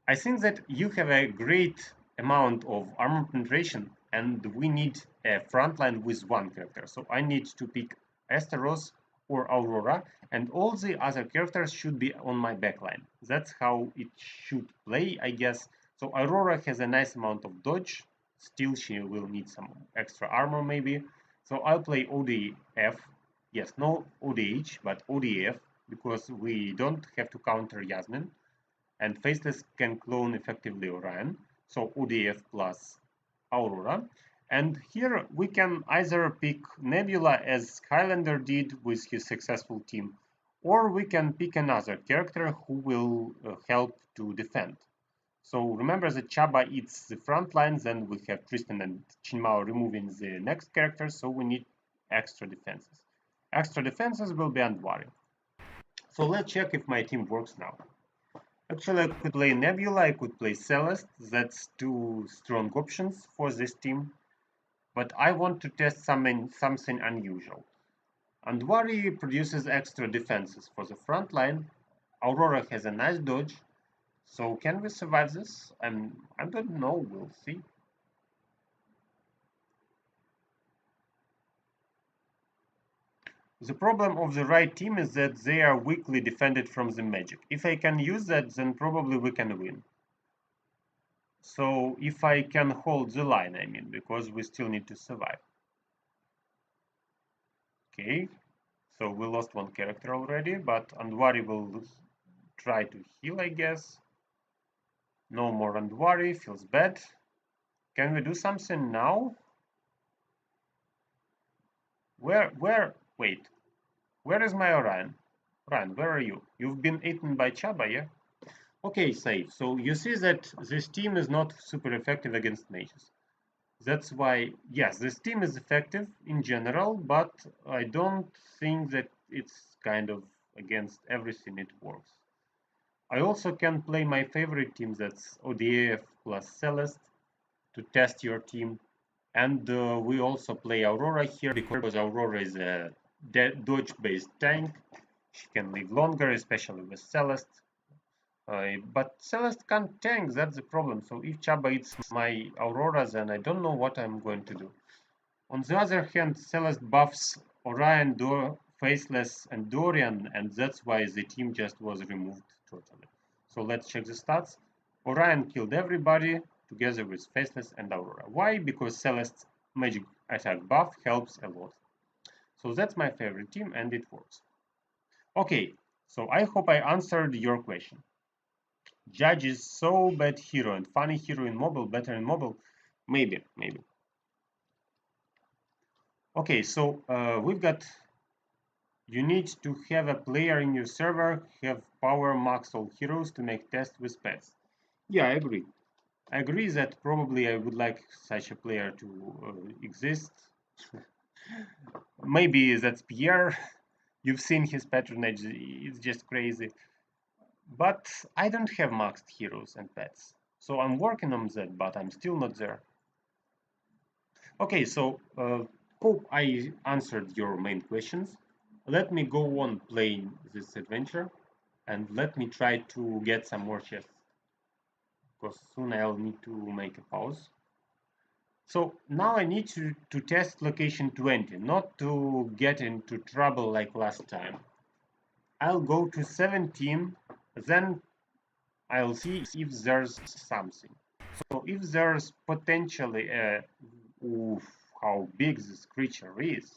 I think that you have a great amount of armor penetration, and we need a frontline with one character. So I need to pick Esteros or Aurora, and all the other characters should be on my backline. That's how it should play, I guess. So Aurora has a nice amount of dodge. Still, she will need some extra armor, maybe. So I'll play ODF. Yes, no ODH, but ODF, because we don't have to counter Yasmin and Faceless can clone effectively Orion, so ODF plus Aurora. And here we can either pick Nebula as Highlander did with his successful team, or we can pick another character who will help to defend. So remember that Chaba eats the front lines, then we have Tristan and Chinmao removing the next character, so we need extra defenses. Extra defenses will be Andvari. So let's check if my team works now. Actually, I could play Nebula, I could play Celeste. That's two strong options for this team. But I want to test something unusual. Andvari produces extra defenses for the front line. Aurora has a nice dodge. So can we survive this? I don't know, we'll see. The problem of the right team is that they are weakly defended from the magic. If I can use that, then probably we can win. So if I can hold the line, I mean, because we still need to survive. Okay, so we lost one character already, but Andvari will try to heal, I guess. No more Andvari, feels bad. Can we do something now? Wait, where is my Orion? Orion, where are you? You've been eaten by Chaba, yeah? Okay, safe. So you see that this team is not super effective against mages. That's why, yes, this team is effective in general, but I don't think that it's kind of against everything it works. I also can play my favorite team, that's ODF plus Celeste, to test your team. And we also play Aurora here because Aurora is a dodge-based tank. She can live longer, especially with Celeste. But Celeste can't tank, that's the problem. So if Chaba eats my Aurora, then I don't know what I'm going to do. On the other hand, Celeste buffs Orion, Faceless, and Dorian, and that's why the team just was removed totally. So let's check the stats. Orion killed everybody together with Faceless and Aurora. Why? Because Celeste's magic attack buff helps a lot. So that's my favorite team, and it works. Okay, so I hope I answered your question. Judge is so bad hero and funny hero in mobile, better in mobile? Maybe. Okay, so we've got, you need to have a player in your server, have power max all heroes to make tests with pets. Yeah, I agree. I agree that probably I would like such a player to exist. Maybe that's Pierre. You've seen his patronage, it's just crazy. But I don't have maxed heroes and pets. So I'm working on that, but I'm still not there. Okay, so hope I answered your main questions. Let me go on playing this adventure and let me try to get some more chests, because soon I'll need to make a pause. So now I need to test location 20, not to get into trouble like last time. I'll go to 17, then I'll see if there's something. So if there's potentially a... Oof, how big this creature is.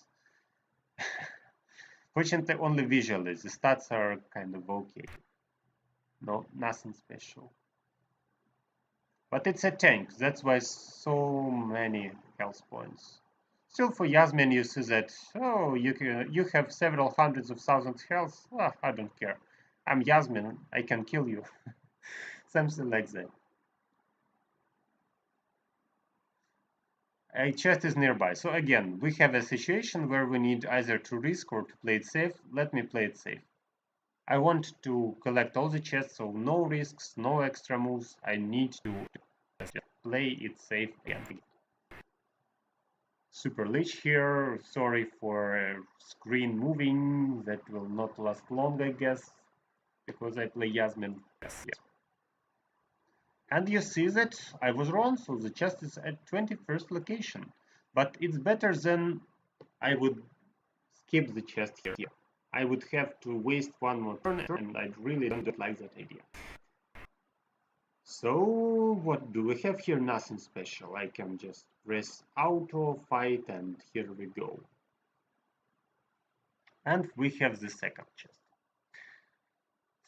Fortunately, only visually. The stats are kind of okay. No, nothing special. But it's a tank. That's why so many health points. Still, for Yasmin, you see that, oh, you have several hundreds of thousands health. Oh, I don't care. I'm Yasmin. I can kill you. Something like that. A chest is nearby. So again, we have a situation where we need either to risk or to play it safe. Let me play it safe. I want to collect all the chests, so no risks, no extra moves. I need to play it safe again. Super Lich here. Sorry for screen moving. That will not last long, I guess, because I play Yasmin. Yes. And you see that I was wrong, so the chest is at 21st location. But it's better than I would skip the chest here. I would have to waste one more turn, and I really don't like that idea. So what do we have here? Nothing special. I can just press auto, fight, and here we go. And we have the second chest.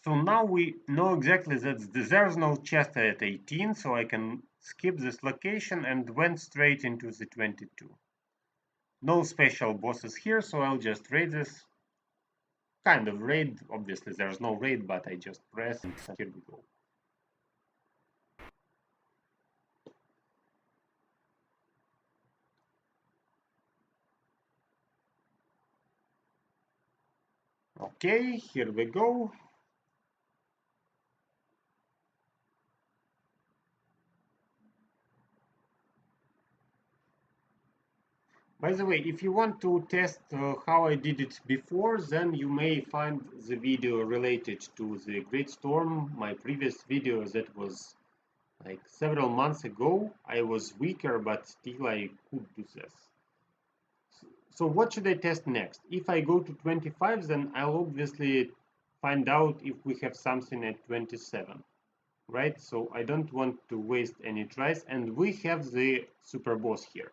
So now we know exactly that there's no chest at 18, so I can skip this location and went straight into the 22. No special bosses here, so I'll just raid this. Kind of raid, obviously there's no raid, but I just press and here we go. Okay, here we go. By the way, if you want to test how I did it before, then you may find the video related to the Great Storm, my previous video that was like several months ago. I was weaker, but still I could do this. So what should I test next? If I go to 25, then I'll obviously find out if we have something at 27, right? So I don't want to waste any tries, and we have the super boss here.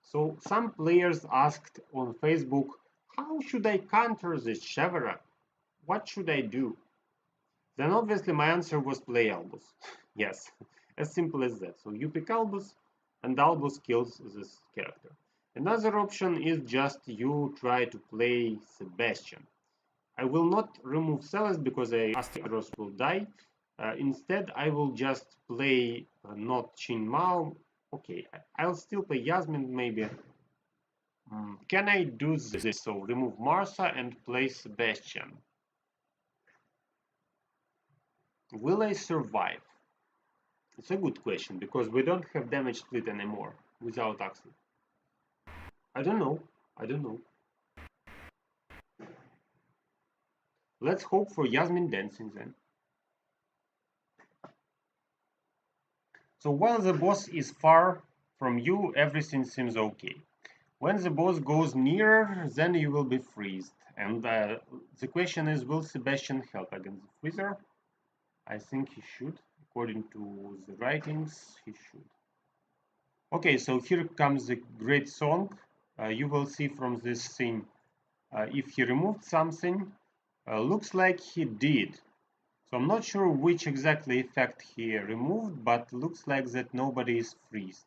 So some players asked on Facebook, how should I counter this Xe'Sha? What should I do? Then obviously my answer was play Albus. Yes, as simple as that. So you pick Albus and Albus kills this character. Another option is just you try to play Sebastian. I will not remove Celeste because Asteros will die. Instead, I will just play not Qin Mao. Okay, I'll still play Yasmin maybe. Can I do this? So remove Martha and play Sebastian. Will I survive? It's a good question because we don't have damage split anymore without Axel. I don't know. I don't know. Let's hope for Yasmin dancing then. So while the boss is far from you, everything seems okay. When the boss goes nearer, then you will be freezed. And the question is, will Sebastian help against the freezer? I think he should. According to the writings, he should. Okay, so here comes the great song. You will see from this scene if he removed something. Looks like he did. So I'm not sure which exactly effect he removed, but looks like that nobody is freezed,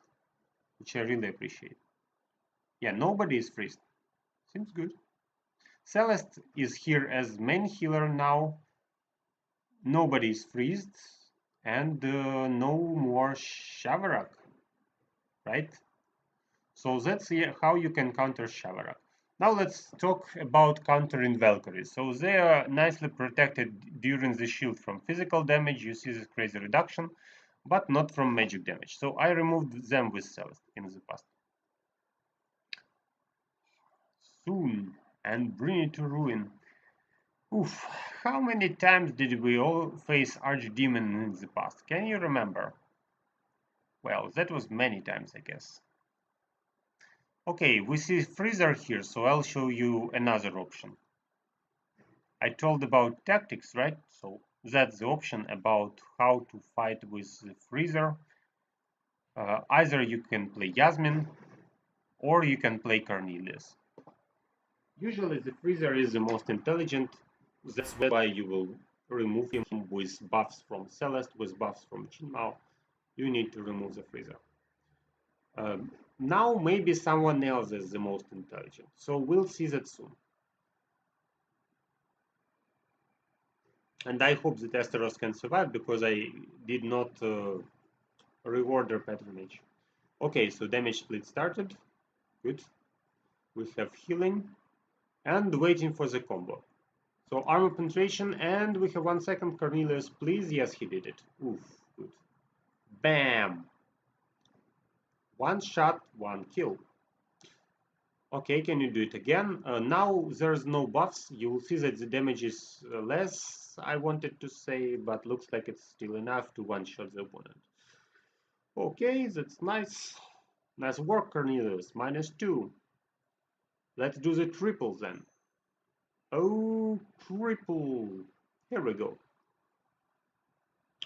which I really appreciate. Yeah, nobody is freezed. Seems good. Celeste is here as main healer now. Nobody is freezed, and no more Xe'Sha, right? So that's how you can counter Xe'Sha. Now let's talk about countering Valkyries. So they are nicely protected during the shield from physical damage. You see this crazy reduction, but not from magic damage. So I removed them with Celeste in the past. Soon, and bring it to ruin. Oof, how many times did we all face Archdemon in the past? Can you remember? Well, that was many times, I guess. Okay, we see Freezer here, so I'll show you another option. I told about tactics, right? So that's the option about how to fight with the Freezer. Either you can play Yasmin, or you can play Cornelius. Usually the Freezer is the most intelligent. That's why you will remove him with buffs from Celeste, with buffs from Qin Mao. You need to remove the Freezer. Now maybe someone else is the most intelligent. So we'll see that soon. And I hope that Asteros can survive because I did not reorder Patronage. Okay, so damage split started. Good. We have healing and waiting for the combo. So armor penetration, and we have 1 second. Cornelius, please. Yes, he did it. Oof, good. Bam. One shot, one kill. Okay, can you do it again? Now there's no buffs. You will see that the damage is less, I wanted to say, but looks like it's still enough to one-shot the opponent. Okay, that's nice. Nice work, Cornelius. -2. Let's do the triple then. Oh, triple. Here we go.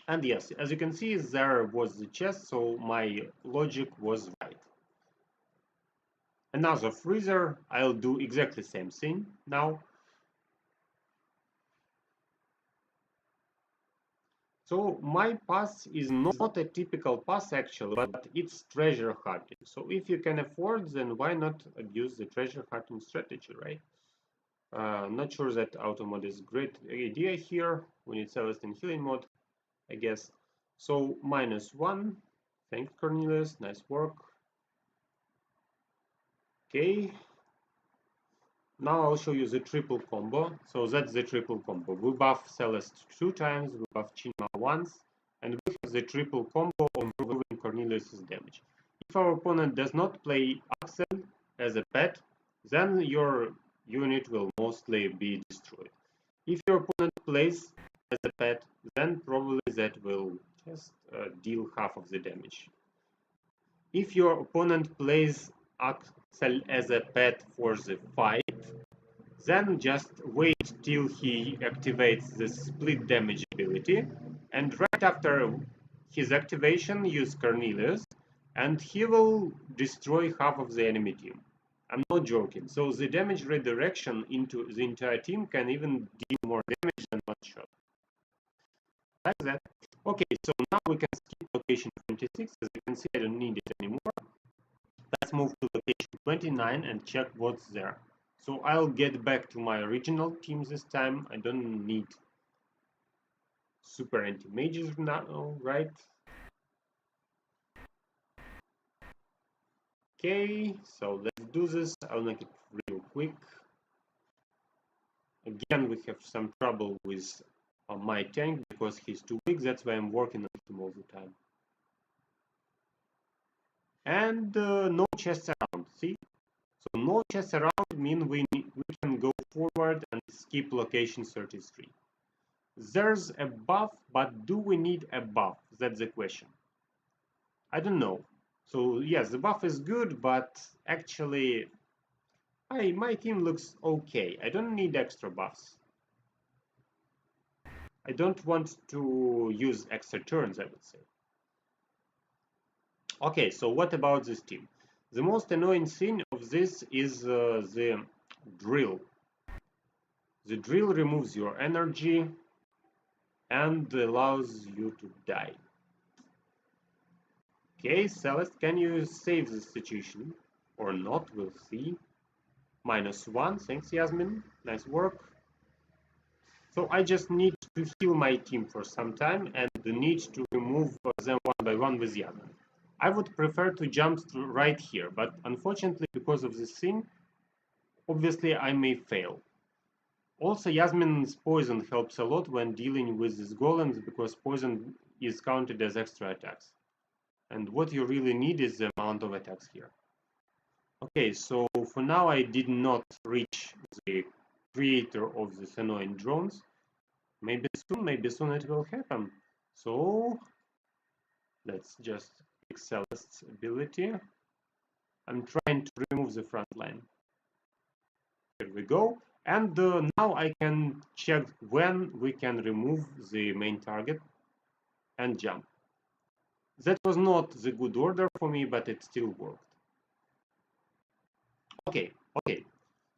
And yes, as you can see, there was the chest, so my logic was right. Another freezer. I'll do exactly the same thing now. So my pass is not a typical pass actually, but it's treasure hunting. So if you can afford, then why not abuse the treasure hunting strategy, right? Not sure that auto mode is a great idea here. We need Sebastian healing mode, I guess. So -1. Thanks, Cornelius. Nice work. Okay. Now I'll show you the triple combo. So that's the triple combo. We buff Celeste 2 times, we buff Chinma once, and we have the triple combo of improving Cornelius' damage. If our opponent does not play Axel as a pet, then your unit will mostly be destroyed. If your opponent plays as a pet, then probably that will just deal half of the damage. If your opponent plays Axel as a pet for the fight, then just wait till he activates the split damage ability, and right after his activation use Cornelius, and he will destroy half of the enemy team. I'm not joking. So the damage redirection into the entire team can even deal more damage than one shot. Like that. Okay, so now we can skip location 26. As you can see, I don't need it anymore. Let's move to location 29 and check what's there. So I'll get back to my original team this time. I don't need super anti-mages now, right? Okay, so let's do this. I'll make it real quick. Again, we have some trouble with my tank because he's too weak. That's why I'm working on him all the time. And no chests around, see? So no chests around mean we can go forward and skip location 33. There's a buff, but do we need a buff? That's the question. I don't know. So yes, the buff is good, but actually, my team looks okay. I don't need extra buffs. I don't want to use extra turns, I would say. Okay, so what about this team? The most annoying thing of this is the drill. The drill removes your energy and allows you to die. Okay, Celeste, can you save the situation? Or not, we'll see. -1, thanks Yasmin, nice work. So I just need to heal my team for some time and need to remove them one by one with Yasmin. I would prefer to jump right here, but unfortunately because of this thing, obviously I may fail. Also, Yasmin's poison helps a lot when dealing with these golems because poison is counted as extra attacks. And what you really need is the amount of attacks here. Okay, so for now I did not reach the creator of these annoying drones. Maybe soon it will happen. So let's just pick Celeste's ability. I'm trying to remove the front line. Here we go. And now I can check when we can remove the main target and jump. That was not the good order for me, but it still worked. Okay.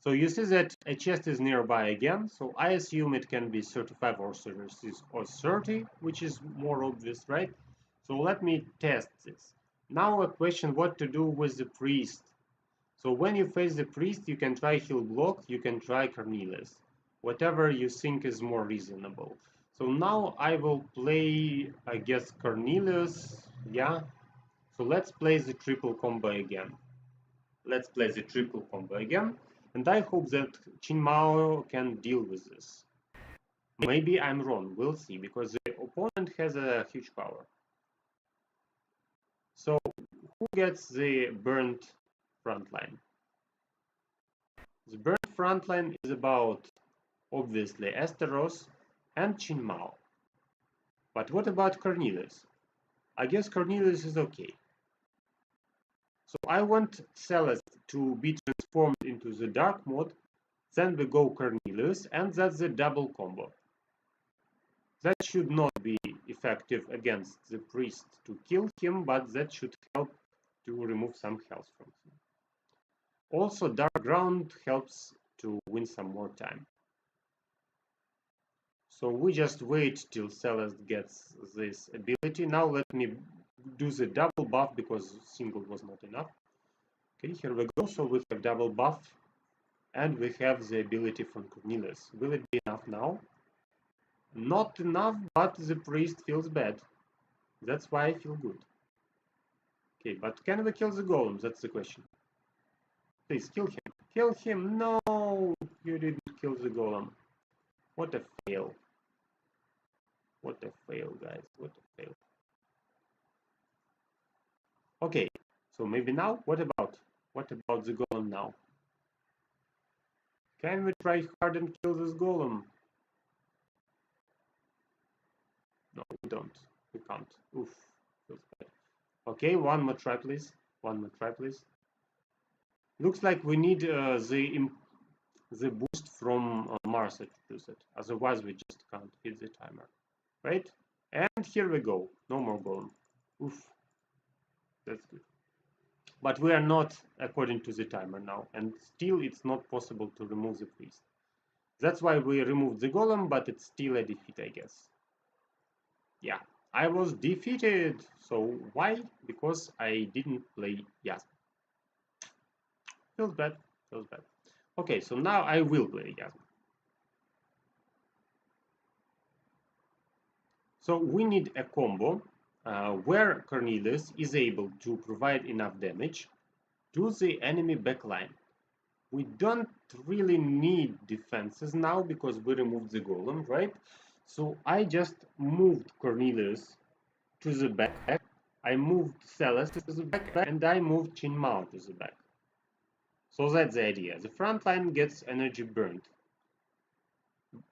So you see that a chest is nearby again, so I assume it can be 35 or 30, which is more obvious, right? So let me test this. Now a question what to do with the priest. So when you face the priest, you can try heal block, you can try Cornelius. Whatever you think is more reasonable. So now I will play, I guess, Cornelius, yeah? So let's play the triple combo again. Let's play the triple combo again. And I hope that Qin Mao can deal with this. Maybe I'm wrong, we'll see, because the opponent has a huge power. So who gets the burnt front line? The burnt frontline is about, obviously, Esteros and Chinmao. But what about Cornelius? I guess Cornelius is okay. So I want Celeste to be transformed into the dark mode, then we go Cornelius, and that's the double combo. That should not be effective against the priest to kill him, but that should help to remove some health from him. Also, Dark Ground helps to win some more time. So we just wait till Celeste gets this ability. Now let me do the double buff because single was not enough. Okay, here we go. So we have double buff and we have the ability from Cornelius. Will it be enough now? Not enough, but the priest feels bad. That's why I feel good. Okay, but can we kill the golem? That's the question. Please, kill him. Kill him! No! You didn't kill the golem. What a fail. What a fail, guys. What a fail. Okay, so maybe now? What about the golem now? Can we try hard and kill this golem? No, we don't. We can't. Oof. Feels bad. Okay, one more try, please. One more try, please. Looks like we need the boost from Mars to use it. Otherwise, we just can't hit the timer. Right? And here we go. No more golem. Oof. That's good. But we are not according to the timer now. And still, it's not possible to remove the priest. That's why we removed the golem, but it's still a defeat, I guess. Yeah, I was defeated. So why? Because I didn't play Yasmin. Feels bad. Feels bad. Okay, so now I will play Yasmin. So we need a combo where Cornelius is able to provide enough damage to the enemy backline. We don't really need defenses now because we removed the golem, right? So I just moved Cornelius to the back. I moved Celeste to the back, and I moved Chinmao to the back. So that's the idea. The front line gets energy burned.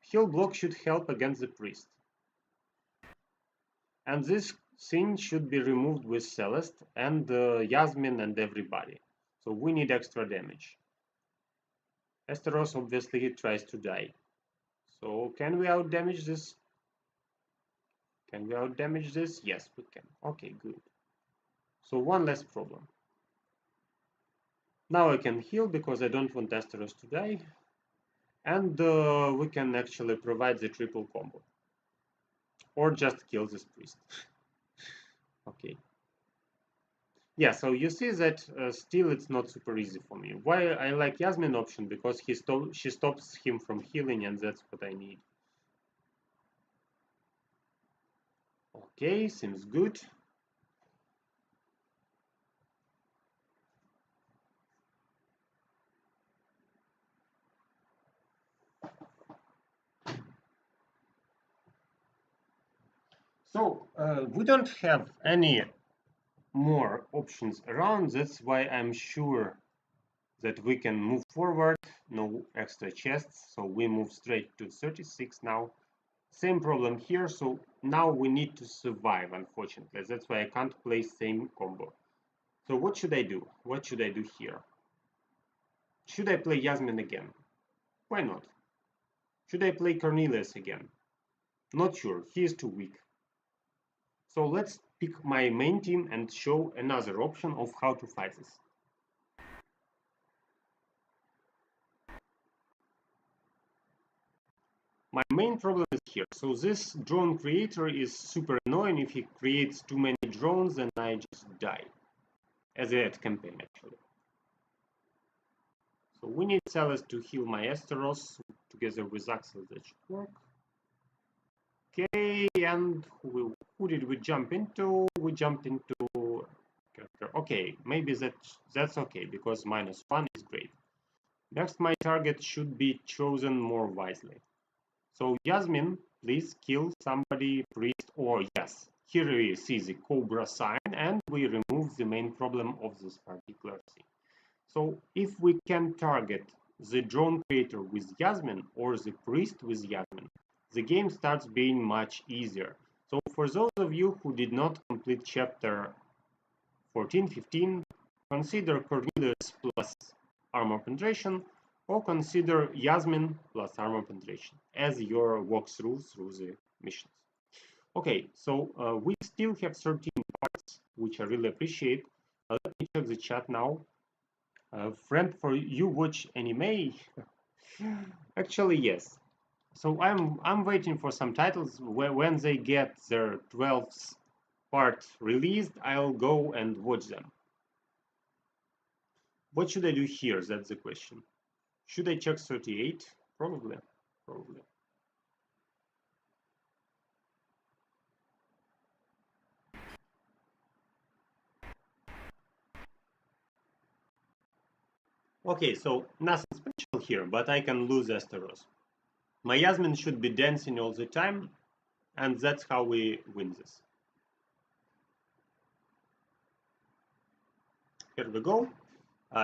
Heal block should help against the priest. And this thing should be removed with Celeste and Yasmin and everybody. So we need extra damage. Esteros obviously tries to die. So can we outdamage this? Can we outdamage this? Yes, we can. Okay, good. So one less problem. Now I can heal because I don't want Esteros to die. And we can actually provide the triple combo. Or just kill this priest. Okay. Yeah, so you see that still it's not super easy for me. Why I like Yasmin option? Because she stops him from healing, and that's what I need. Okay, seems good. So we don't have any more options around. That's why I'm sure that we can move forward. No extra chests, so we move straight to 36 now. Same problem here, so now we need to survive, unfortunately. That's why I can't play same combo. So what should I do? What should I do here? Should I play Yasmin again? Why not? Should I play Cornelius again? Not sure, he is too weak. So let's pick my main team and show another option of how to fight this. My main problem is here. So this drone creator is super annoying. If he creates too many drones, then I just die. As a campaign, actually. So we need Celeste to heal my Esteros together with Axel. That should work. Okay, and who did we jump into? We jumped into character. Okay, maybe that's okay because -1 is great. Next, my target should be chosen more wisely. So Yasmin, please kill somebody, priest, or yes, here we see the Cobra sign, and we remove the main problem of this particular thing. So if we can target the drone creator with Yasmin or the priest with Yasmin, the game starts being much easier. So for those of you who did not complete chapter 14-15, consider Cornelius plus armor penetration, or consider Yasmin plus armor penetration as your walkthrough through the missions. Okay, so we still have 13 parts, which I really appreciate. Let me check the chat now. Friend, for you watch anime? Actually, yes. So I'm waiting for some titles. When they get their 12th part released, I'll go and watch them. What should I do here? That's the question. Should I check 38? Probably. Probably. Okay, so nothing special here, but I can lose Asteros. My Yasmin should be dancing all the time, and that's how we win this. Here we go.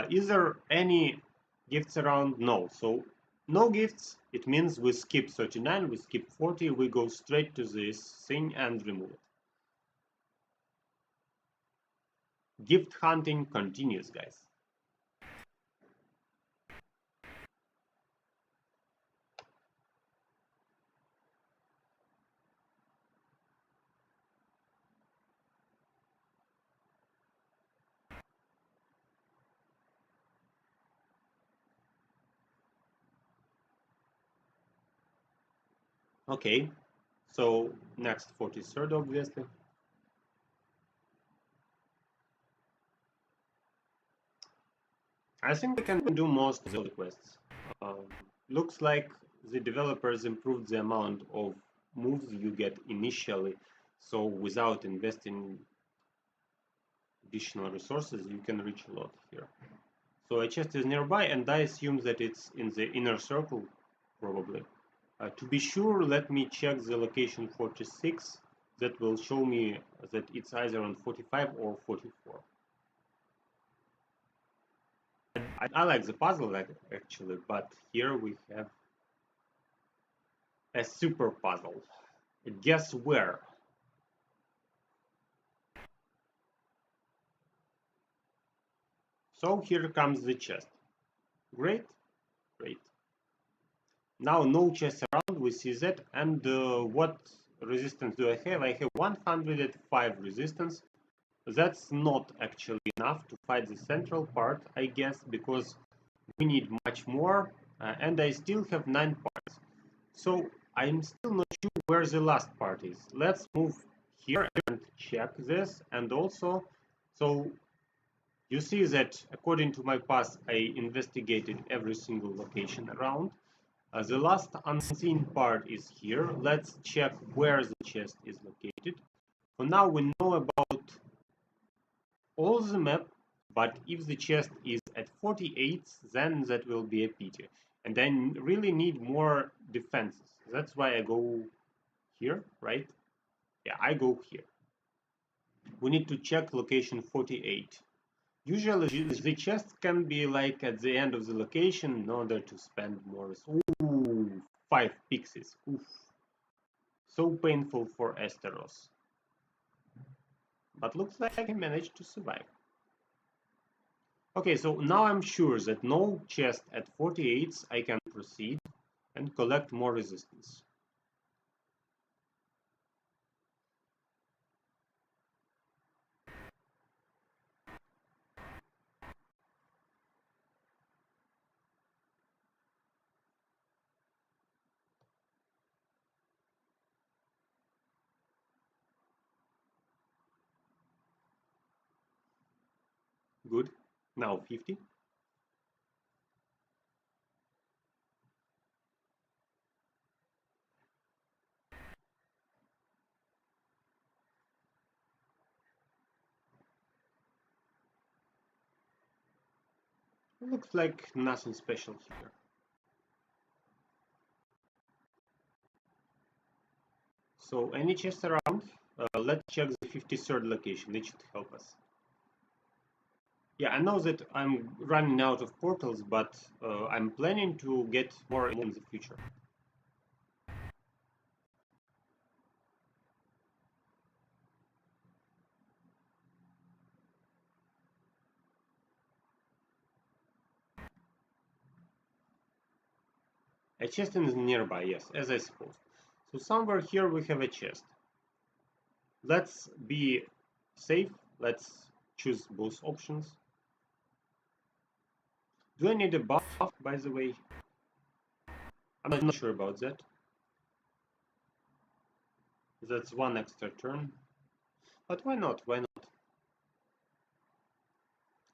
Is there any gifts around? No. So no gifts, it means we skip 39, we skip 40, we go straight to this thing and remove it. Gift hunting continues, guys. Okay, so next 43rd, obviously. I think we can do most of the quests. Looks like the developers improved the amount of moves you get initially, so without investing additional resources, you can reach a lot here. So a chest is nearby, and I assume that it's in the inner circle, probably. To be sure, let me check the location 46. That will show me that it's either on 45 or 44. I like the puzzle actually, but here we have a super puzzle. Guess where? So here comes the chest. Great, great. Now no chest around, we see that. And what resistance do I have? I have 105 resistance. That's not actually enough to fight the central part, I guess, because we need much more. And I still have 9 parts. So I'm still not sure where the last part is. Let's move here and check this. And also, so you see that according to my path, I investigated every single location around. The last unseen part is here. Let's check where the chest is located. For now, we know about all the map, but if the chest is at 48, then that will be a pity. And I really need more defenses. That's why I go here, right? Yeah, I go here. We need to check location 48. Usually the chest can be like at the end of the location in order to spend more. Ooh, 5 pixies. Oof. So painful for Esteros. But looks like I managed to survive. Okay, so now I'm sure that no chest at 48, I can proceed and collect more resistance. Good. Now 50. Looks like nothing special here. So any chest around? Let's check the 53rd location. It should help us. Yeah, I know that I'm running out of portals, but I'm planning to get more in the future. A chest is nearby, yes, as I supposed. So somewhere here we have a chest. Let's be safe. Let's choose both options. Do I need a buff, by the way? I'm not sure about that. That's one extra turn. But why not? Why not?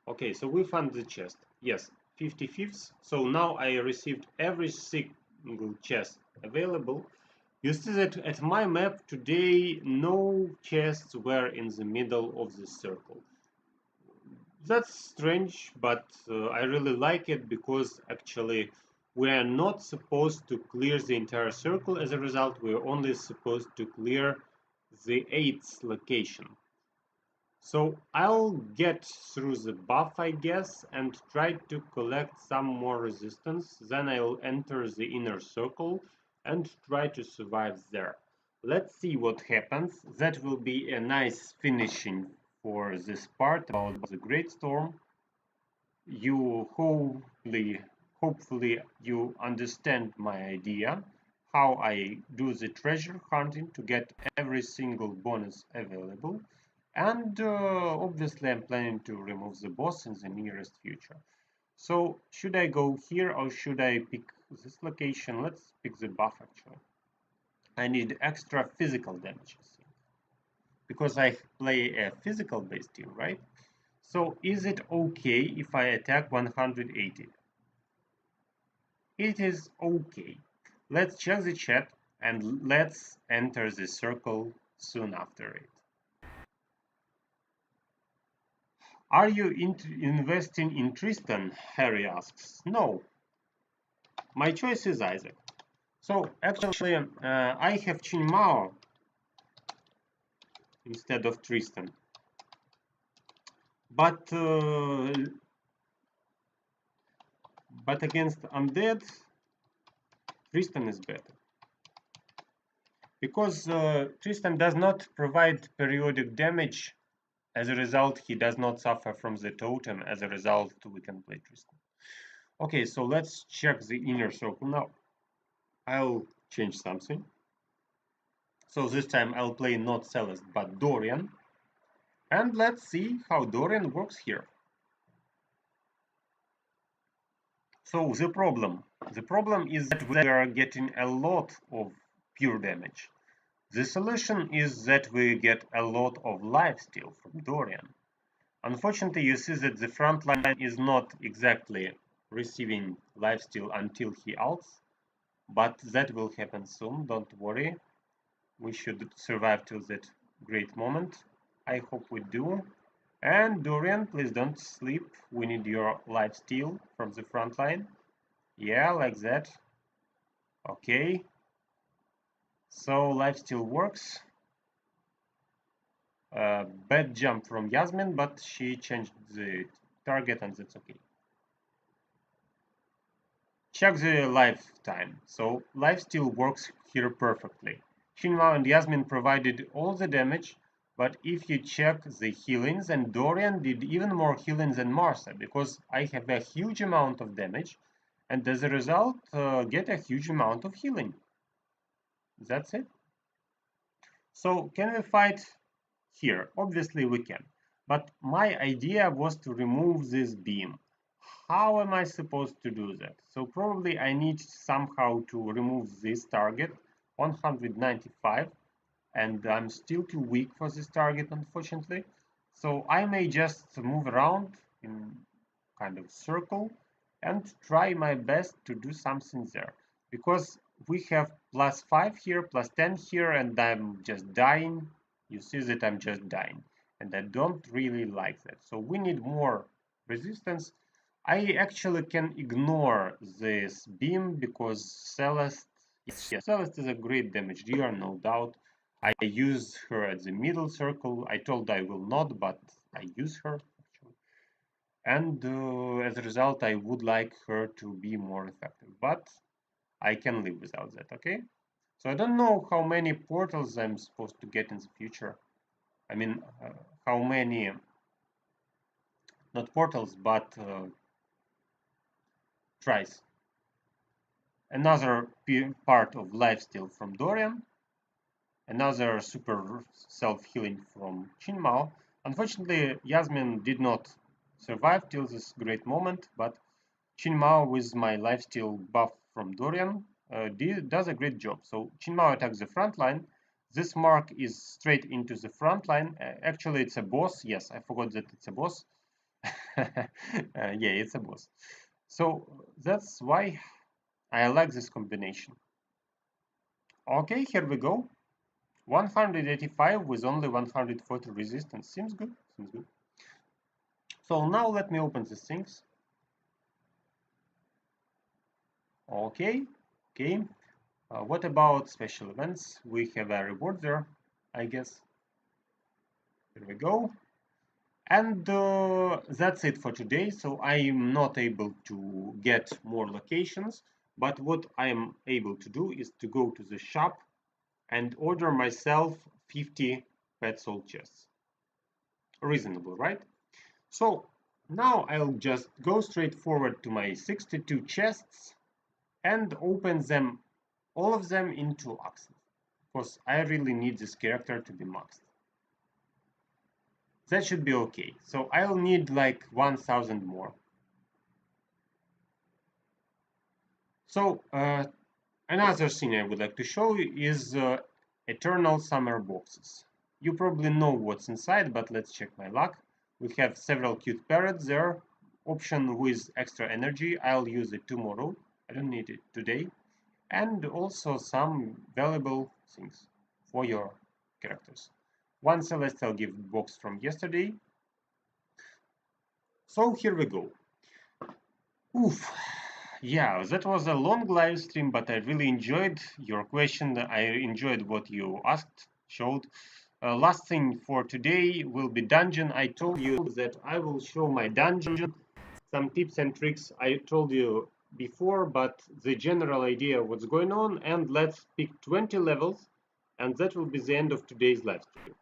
Okay, so we found the chest. Yes, 55th. So now I received every single chest available. You see that at my map today, no chests were in the middle of the circle. That's strange, but I really like it because actually we are not supposed to clear the entire circle. As a result, we're only supposed to clear the 8th location. So I'll get through the buff, I guess, and try to collect some more resistance. Then I'll enter the inner circle and try to survive there. Let's see what happens. That will be a nice finishing for this part about the Great Storm. You hopefully you understand my idea, how I do the treasure hunting to get every single bonus available. And obviously I'm planning to remove the boss in the nearest future. So should I go here or should I pick this location? Let's pick the buff actually. I need extra physical damage because I play a physical based team, right? So is it okay if I attack 180? It is okay. Let's check the chat and let's enter the circle soon after it. Are you investing in Tristan? Harry asks. No, my choice is Isaac. So actually, I have Chin Mao instead of Tristan. But against undead, Tristan is better. Because Tristan does not provide periodic damage. As a result, he does not suffer from the totem. As a result, we can play Tristan. Okay, so let's check the inner circle now. I'll change something. So this time I'll play not Celeste, but Dorian. And let's see how Dorian works here. So the problem is that we are getting a lot of pure damage. The solution is that we get a lot of lifesteal from Dorian. Unfortunately, you see that the front line is not exactly receiving lifesteal until he ults, but that will happen soon, don't worry. We should survive till that great moment. I hope we do. And Dorian, please don't sleep. We need your lifesteal from the front line. Yeah, like that. Okay. So lifesteal works. Bad jump from Yasmin, but she changed the target and that's okay. Check the lifetime. So lifesteal works here perfectly. Shinmao and Yasmin provided all the damage, but if you check the healings, and Dorian did even more healing than Martha, because I have a huge amount of damage, and as a result, get a huge amount of healing. That's it. So can we fight here? Obviously we can. But my idea was to remove this beam. How am I supposed to do that? So probably I need somehow to remove this target, 195, and I'm still too weak for this target, unfortunately. So I may just move around in kind of circle and try my best to do something there. Because we have +5 here, +10 here, and I'm just dying. You see that I'm just dying. And I don't really like that. So we need more resistance. I actually can ignore this beam because Celeste, yes, Celeste is a great damage dealer, no doubt. I use her at the middle circle. I told I will not, but I use her. and as a result I would like her to be more effective, but I can live without that, okay? So I don't know how many portals I'm supposed to get in the future. I mean, how many, not portals, but tries. Another part of lifesteal from Dorian, another super self-healing from Chinmao. Unfortunately, Yasmin did not survive till this great moment, but Chinmao with my lifesteal buff from Dorian does a great job. So Chinmao attacks the front line. This mark is straight into the front line. Actually, it's a boss. Yes, I forgot that it's a boss. Yeah, it's a boss. So that's why I like this combination. Okay, here we go. 185 with only 140 resistance. Seems good. Seems good. So now let me open these things. Okay. Okay. What about special events? We have a reward there, I guess. Here we go. And that's it for today. So I am not able to get more locations, but what I am able to do is to go to the shop and order myself 50 pet soul chests. Reasonable, right? So now I'll just go straight forward to my 62 chests and open them, all of them into accent, because I really need this character to be maxed. That should be okay. So I'll need like 1000 more. So another thing I would like to show you is Eternal Summer boxes. You probably know what's inside, but let's check my luck. We have several cute parrots there. Option with extra energy. I'll use it tomorrow. I don't need it today. And also some valuable things for your characters. One Celestial gift box from yesterday. So here we go. Oof. Yeah, that was a long live stream, but I really enjoyed your question. I enjoyed what you asked, showed. Last thing for today will be dungeon. I told you that I will show my dungeon, some tips and tricks I told you before, but the general idea what's going on, and let's pick 20 levels, and that will be the end of today's live stream.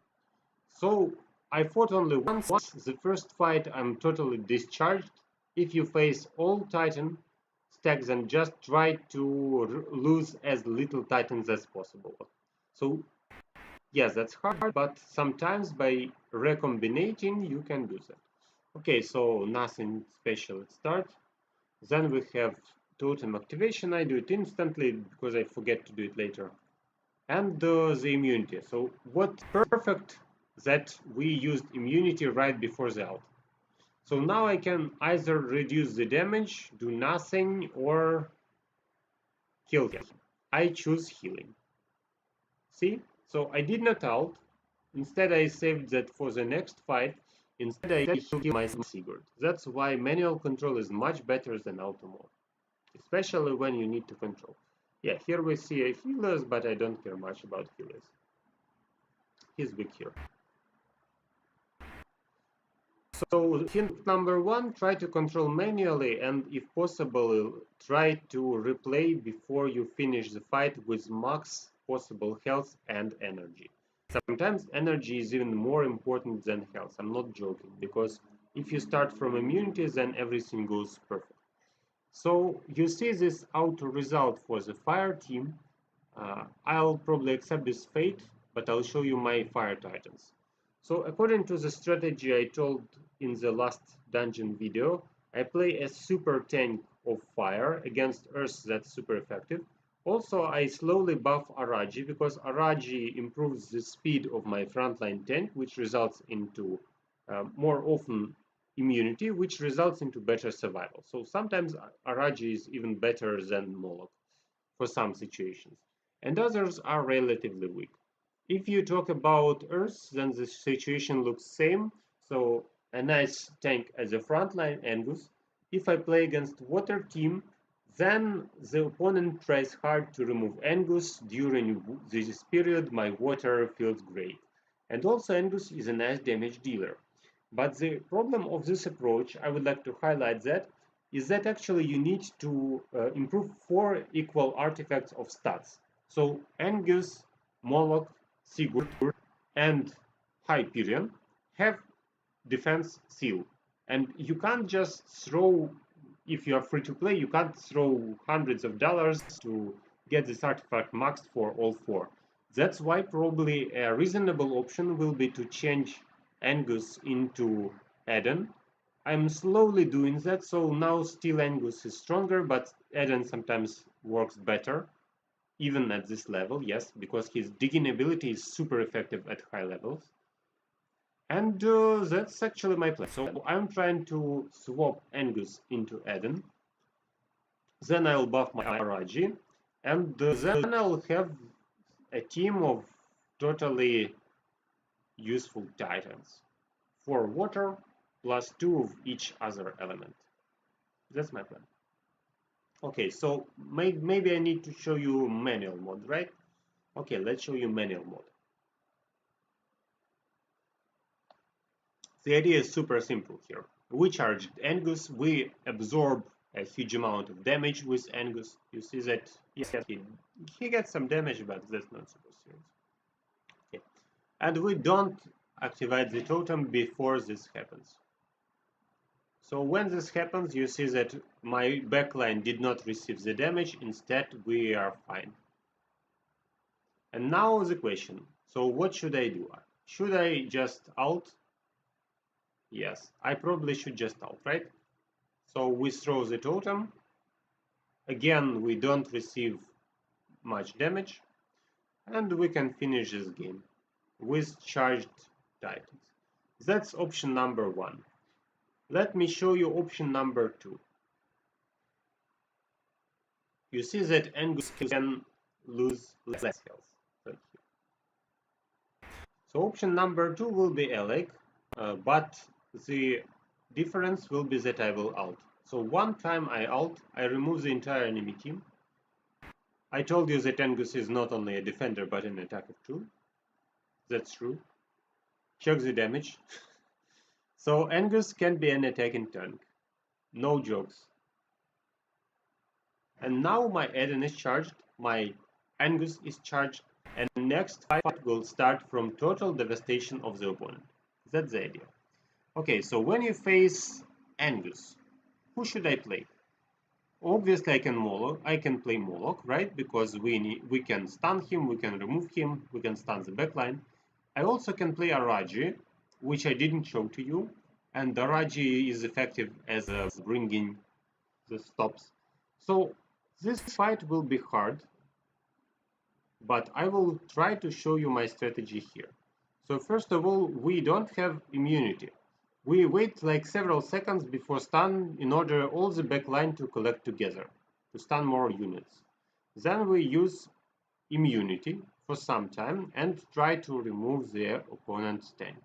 So I fought only once. The first fight I'm totally discharged. If you face all Titan stacks, then just try to lose as little Titans as possible. So yes, that's hard, but sometimes by recombinating you can do that. Okay, so nothing special at start. Then we have totem activation. I do it instantly because I forget to do it later. And the immunity. So what perfect that we used immunity right before the ult. So now I can either reduce the damage, do nothing, or kill him. I choose healing. See? So I did not ult. Instead I saved that for the next fight. Instead I healed my Sigurd. That's why manual control is much better than auto mode. Especially when you need to control. Yeah, here we see a healers, but I don't care much about healers. He's weak here. So hint number one, try to control manually, and if possible, try to replay before you finish the fight with max possible health and energy. Sometimes energy is even more important than health. I'm not joking, because if you start from immunity, then everything goes perfect. So you see this auto result for the fire team. I'll probably accept this fate, but I'll show you my fire titans. So according to the strategy I told in the last dungeon video, I play a super tank of fire against earth that's super effective. Also, I slowly buff Araji because Araji improves the speed of my frontline tank, which results into more often immunity, which results into better survival. So sometimes Araji is even better than Moloch for some situations, and others are relatively weak. If you talk about Earth, then the situation looks same. So a nice tank as a frontline Angus. If I play against water team, then the opponent tries hard to remove Angus. During this period, my water feels great. And also Angus is a nice damage dealer. But the problem of this approach, I would like to highlight that, is that actually you need to improve 4 equal artifacts of stats. So Angus, Moloch, Sigurd, and Hyperion have defense seal. And you can't just throw, if you are free to play, you can't throw hundreds of dollars to get this artifact maxed for all 4. That's why probably a reasonable option will be to change Angus into Eden. I'm slowly doing that, so now still Angus is stronger, but Eden sometimes works better, even at this level, yes, because his digging ability is super effective at high levels. And that's actually my plan. So I'm trying to swap Angus into Eden. Then I'll buff my RIG, and then I'll have a team of totally useful titans. 4 water plus 2 of each other element. That's my plan. Okay, so maybe I need to show you manual mode, right? Okay, let's show you manual mode. The idea is super simple here. We charged Angus, we absorb a huge amount of damage with Angus. You see that, yes, he gets some damage, but that's not super serious. Okay. And we don't activate the totem before this happens. So when this happens, you see that my backline did not receive the damage, instead we are fine. And now the question, so what should I do? Should I just ult? Yes, I probably should just ult, right? So we throw the totem. Again, we don't receive much damage. And we can finish this game with charged titans. That's option number 1. Let me show you option number 2. You see that Angus can lose less health. So option number 2 will be Alec, but the difference will be that I will ult. So one time I ult, I remove the entire enemy team. I told you that Angus is not only a defender but an attacker too. That's true. Check the damage. So Angus can be an attacking tank. No jokes. And now my Eden is charged, my Angus is charged, and next fight will start from total devastation of the opponent. That's the idea. Okay, so when you face Angus, who should I play? Obviously, I can play Moloch, right? Because we can stun him, we can remove him, we can stun the backline. I also can play Araji, which I didn't show to you, and Araji is effective as a bringing the stops. So this fight will be hard, but I will try to show you my strategy here. So first of all, we don't have immunity. We wait like several seconds before stun in order all the backline to collect together, to stun more units. Then we use immunity for some time and try to remove their opponent's tank.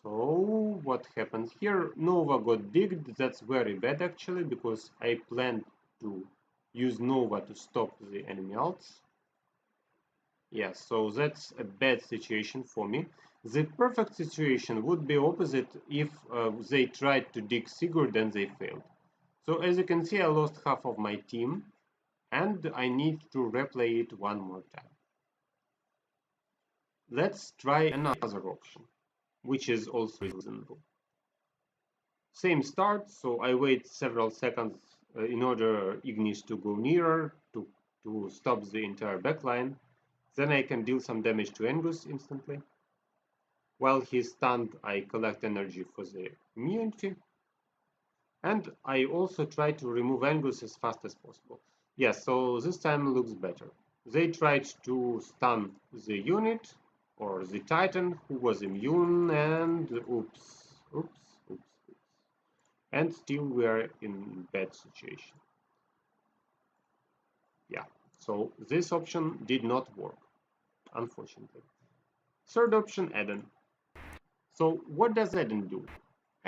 So what happens here? Nova got digged. That's very bad actually, because I planned to use Nova to stop the enemy ults. Yes, so that's a bad situation for me. The perfect situation would be opposite if they tried to dig Sigurd and they failed. So as you can see, I lost half of my team and I need to replay it one more time. Let's try another option, which is also reasonable. Same start, so I wait several seconds in order Ignis to go nearer to stop the entire backline. Then I can deal some damage to Angus instantly. While he's stunned, I collect energy for the immunity. And I also try to remove Angus as fast as possible. Yes, so this time looks better. They tried to stun the unit or the Titan who was immune, and oops. And still we are in bad situation. Yeah, so this option did not work, unfortunately. Third option, Eden. So what does Eden do?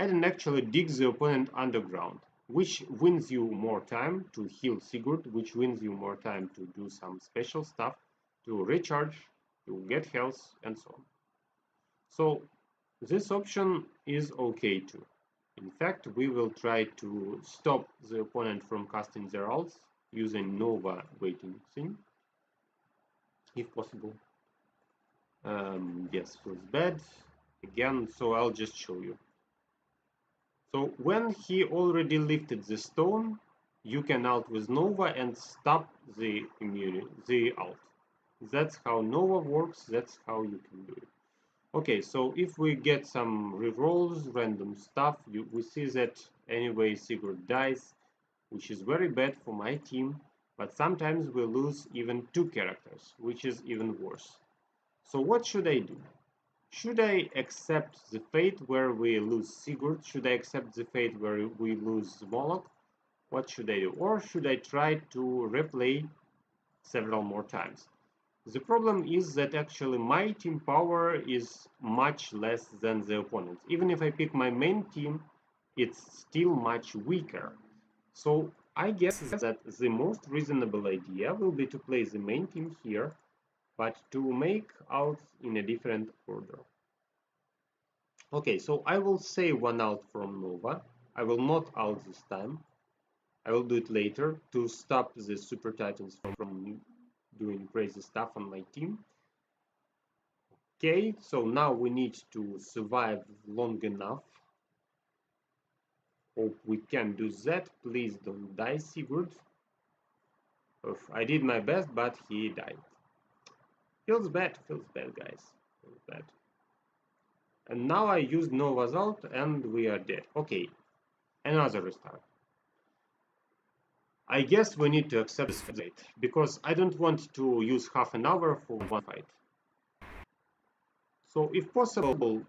Eden actually digs the opponent underground, which wins you more time to heal Sigurd, which wins you more time to do some special stuff, to recharge, to get health, and so on. So This option is okay too. In fact, we will try to stop the opponent from casting their ults using Nova waiting thing, if possible. Yes, feels bad. Again, so I'll just show you. So when he already lifted the stone, you can ult with Nova and stop the immunity, the ult. That's how Nova works, that's how you can do it. Okay, so if we get some rerolls, random stuff, we see that anyway Sigurd dies, which is very bad for my team, but sometimes we lose even 2 characters, which is even worse. So what should I do? Should I accept the fate where we lose Sigurd? Should I accept the fate where we lose Moloch? What should I do? Or should I try to replay several more times? The problem is that actually my team power is much less than the opponent's. Even if I pick my main team, it's still much weaker. So I guess that the most reasonable idea will be to play the main team here, but to make outs in a different order. Okay, so I will say one out from Nova. I will not out this time. I will do it later to stop the Super Titans from doing crazy stuff on my team. Okay, so now we need to survive long enough. Hope we can do that. Please don't die, Sigurd. I did my best, but he died. Feels bad, guys. Feels bad. And now I used Nova's ult and we are dead. Okay, another restart. I guess we need to accept this fate, because I don't want to use half an hour for one fight. So if possible,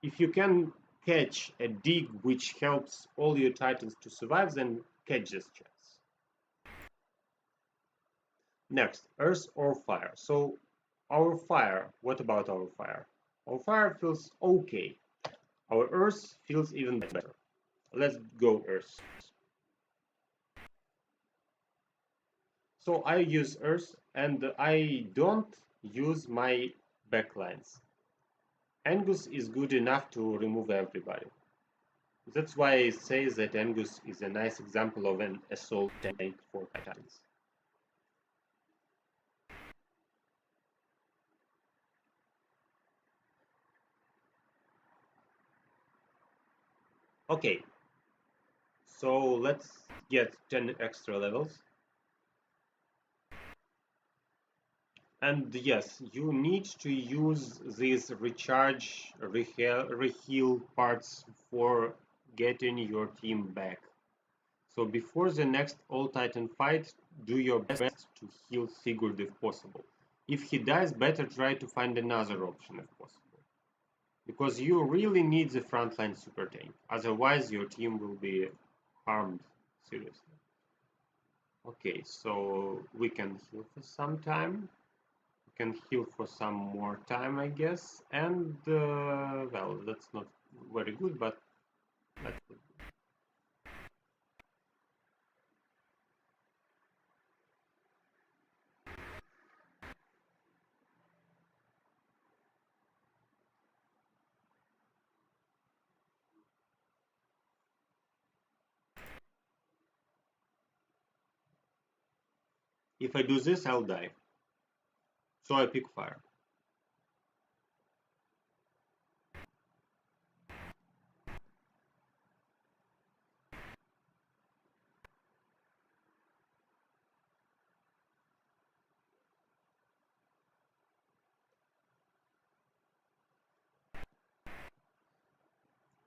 if you can catch a dig which helps all your titans to survive, then catch this chance. Next, earth or fire. So our fire, what about our fire? Our fire feels okay. Our earth feels even better. Let's go earth. So I use earth and I don't use my backlines. Angus is good enough to remove everybody. That's why I say that Angus is a nice example of an assault tank for Titans. Okay, so let's get 10 extra levels. And yes, you need to use these recharge, reheal parts for getting your team back. So before the next All-Titan fight, do your best to heal Sigurd if possible. If he dies, better try to find another option if possible. Because you really need the frontline super tank, otherwise your team will be harmed seriously. Okay, so we can heal for some time. We can heal for some more time, I guess. And, well, that's not very good, but that's good. If I do this, I'll die. So I pick fire.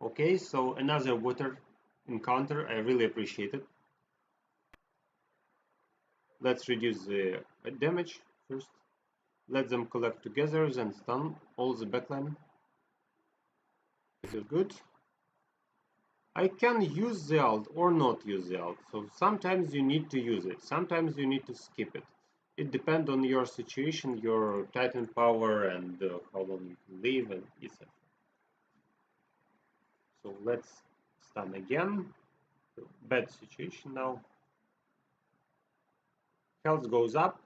Okay, so another water encounter, I really appreciate it. Let's reduce the damage first. Let them collect together, then stun all the backline. This is good. I can use the ult or not use the ult, so sometimes you need to use it, sometimes you need to skip it. It depends on your situation, your Titan power, and how long you can live, and etc. So let's stun again. Bad situation now. Health goes up.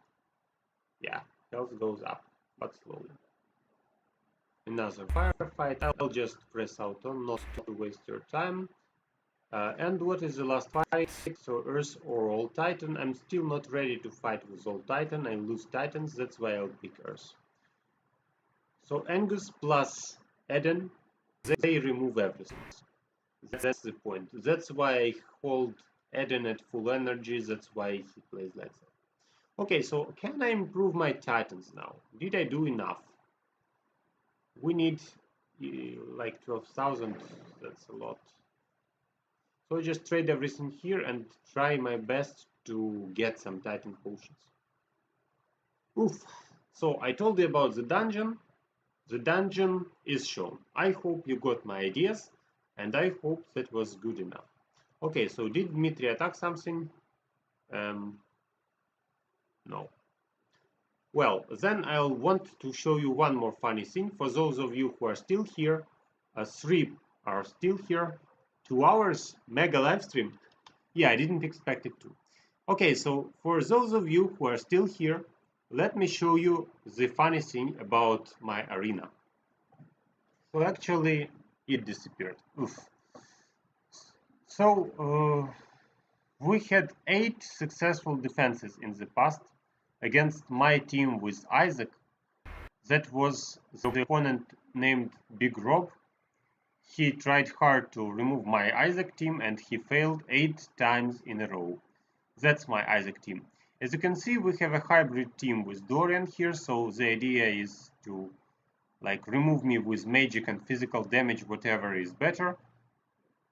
Yeah, health goes up, but slowly. another firefight. I'll just press auto not to waste your time. And what is the last fight? So Earth or All Titan. I'm still not ready to fight with All Titan. I lose Titans, that's why I'll pick Earth. So Angus plus Eden, they remove everything. That's the point. That's why I hold Eden at full energy. That's why he plays like that. Okay, so can I improve my Titans now? Did I do enough? We need like 12,000. That's a lot. So I just trade everything here and try my best to get some Titan potions. Oof. So I told you about the dungeon. The dungeon is shown. I hope you got my ideas, and I hope that was good enough. Okay, so did Dmitry attack something? No. Well, then I'll want to show you one more funny thing. For those of you who are still here, 3 are still here. 2 hours, mega live stream. Yeah, I didn't expect it to. Okay, so for those of you who are still here, let me show you the funny thing about my arena. So actually, it disappeared. Oof. So we had 8 successful defenses in the past against my team with Isaac. That was the opponent named Big Rob. He tried hard to remove my Isaac team and he failed 8 times in a row. That's my Isaac team. As you can see, we have a hybrid team with Dorian here, so the idea is to like remove me with magic and physical damage, whatever is better.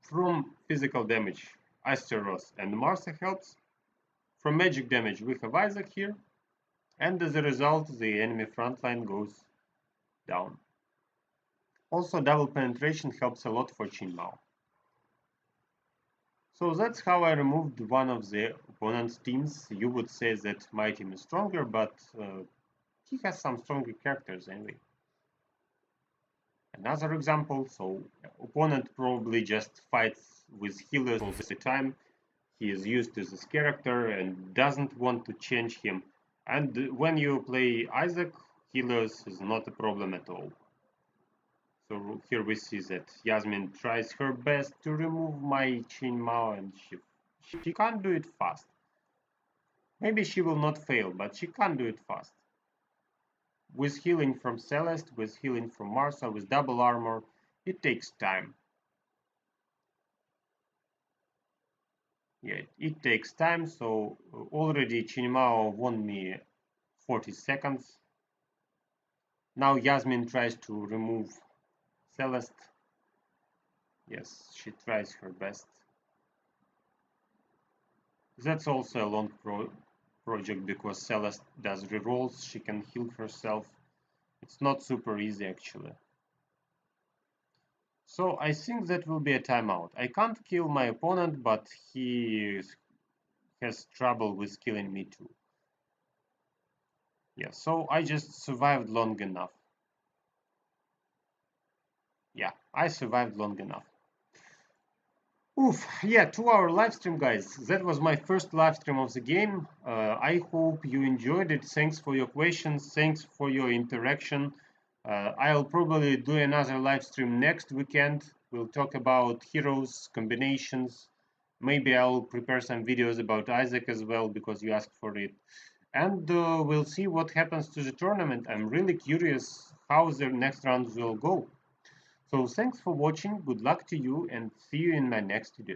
From physical damage, Asteros and Martha helps. From magic damage, we have Isaac here, and as a result, the enemy frontline goes down. Also, double penetration helps a lot for Qin Mao. So that's how I removed one of the opponent's teams. You would say that my team is stronger, but he has some stronger characters anyway. Another example, so opponent probably just fights with healers all the time. He is used to this character and doesn't want to change him. And when you play Isaac, healers is not a problem at all. So here we see that Yasmin tries her best to remove my Qin Mao and she can't do it fast. Maybe she will not fail, but she can't do it fast. With healing from Celeste, with healing from Martha, with double armor, it takes time. Yeah, it takes time, so already Qin Mao won me 40 seconds. Now Yasmin tries to remove Celeste. Yes, she tries her best. That's also a long project because Celeste does rerolls, she can heal herself. It's not super easy actually. So I think that will be a timeout. I can't kill my opponent, but he has trouble with killing me too. Yeah, so I just survived long enough. Yeah, I survived long enough. Oof, yeah, 2-hour live stream, guys. That was my first live stream of the game. I hope you enjoyed it. Thanks for your questions. Thanks for your interaction. I'll probably do another live stream next weekend. We'll talk about heroes, combinations. Maybe I'll prepare some videos about Isaac as well because you asked for it. And we'll see what happens to the tournament. I'm really curious how the next rounds will go. So thanks for watching, good luck to you, and see you in my next videos.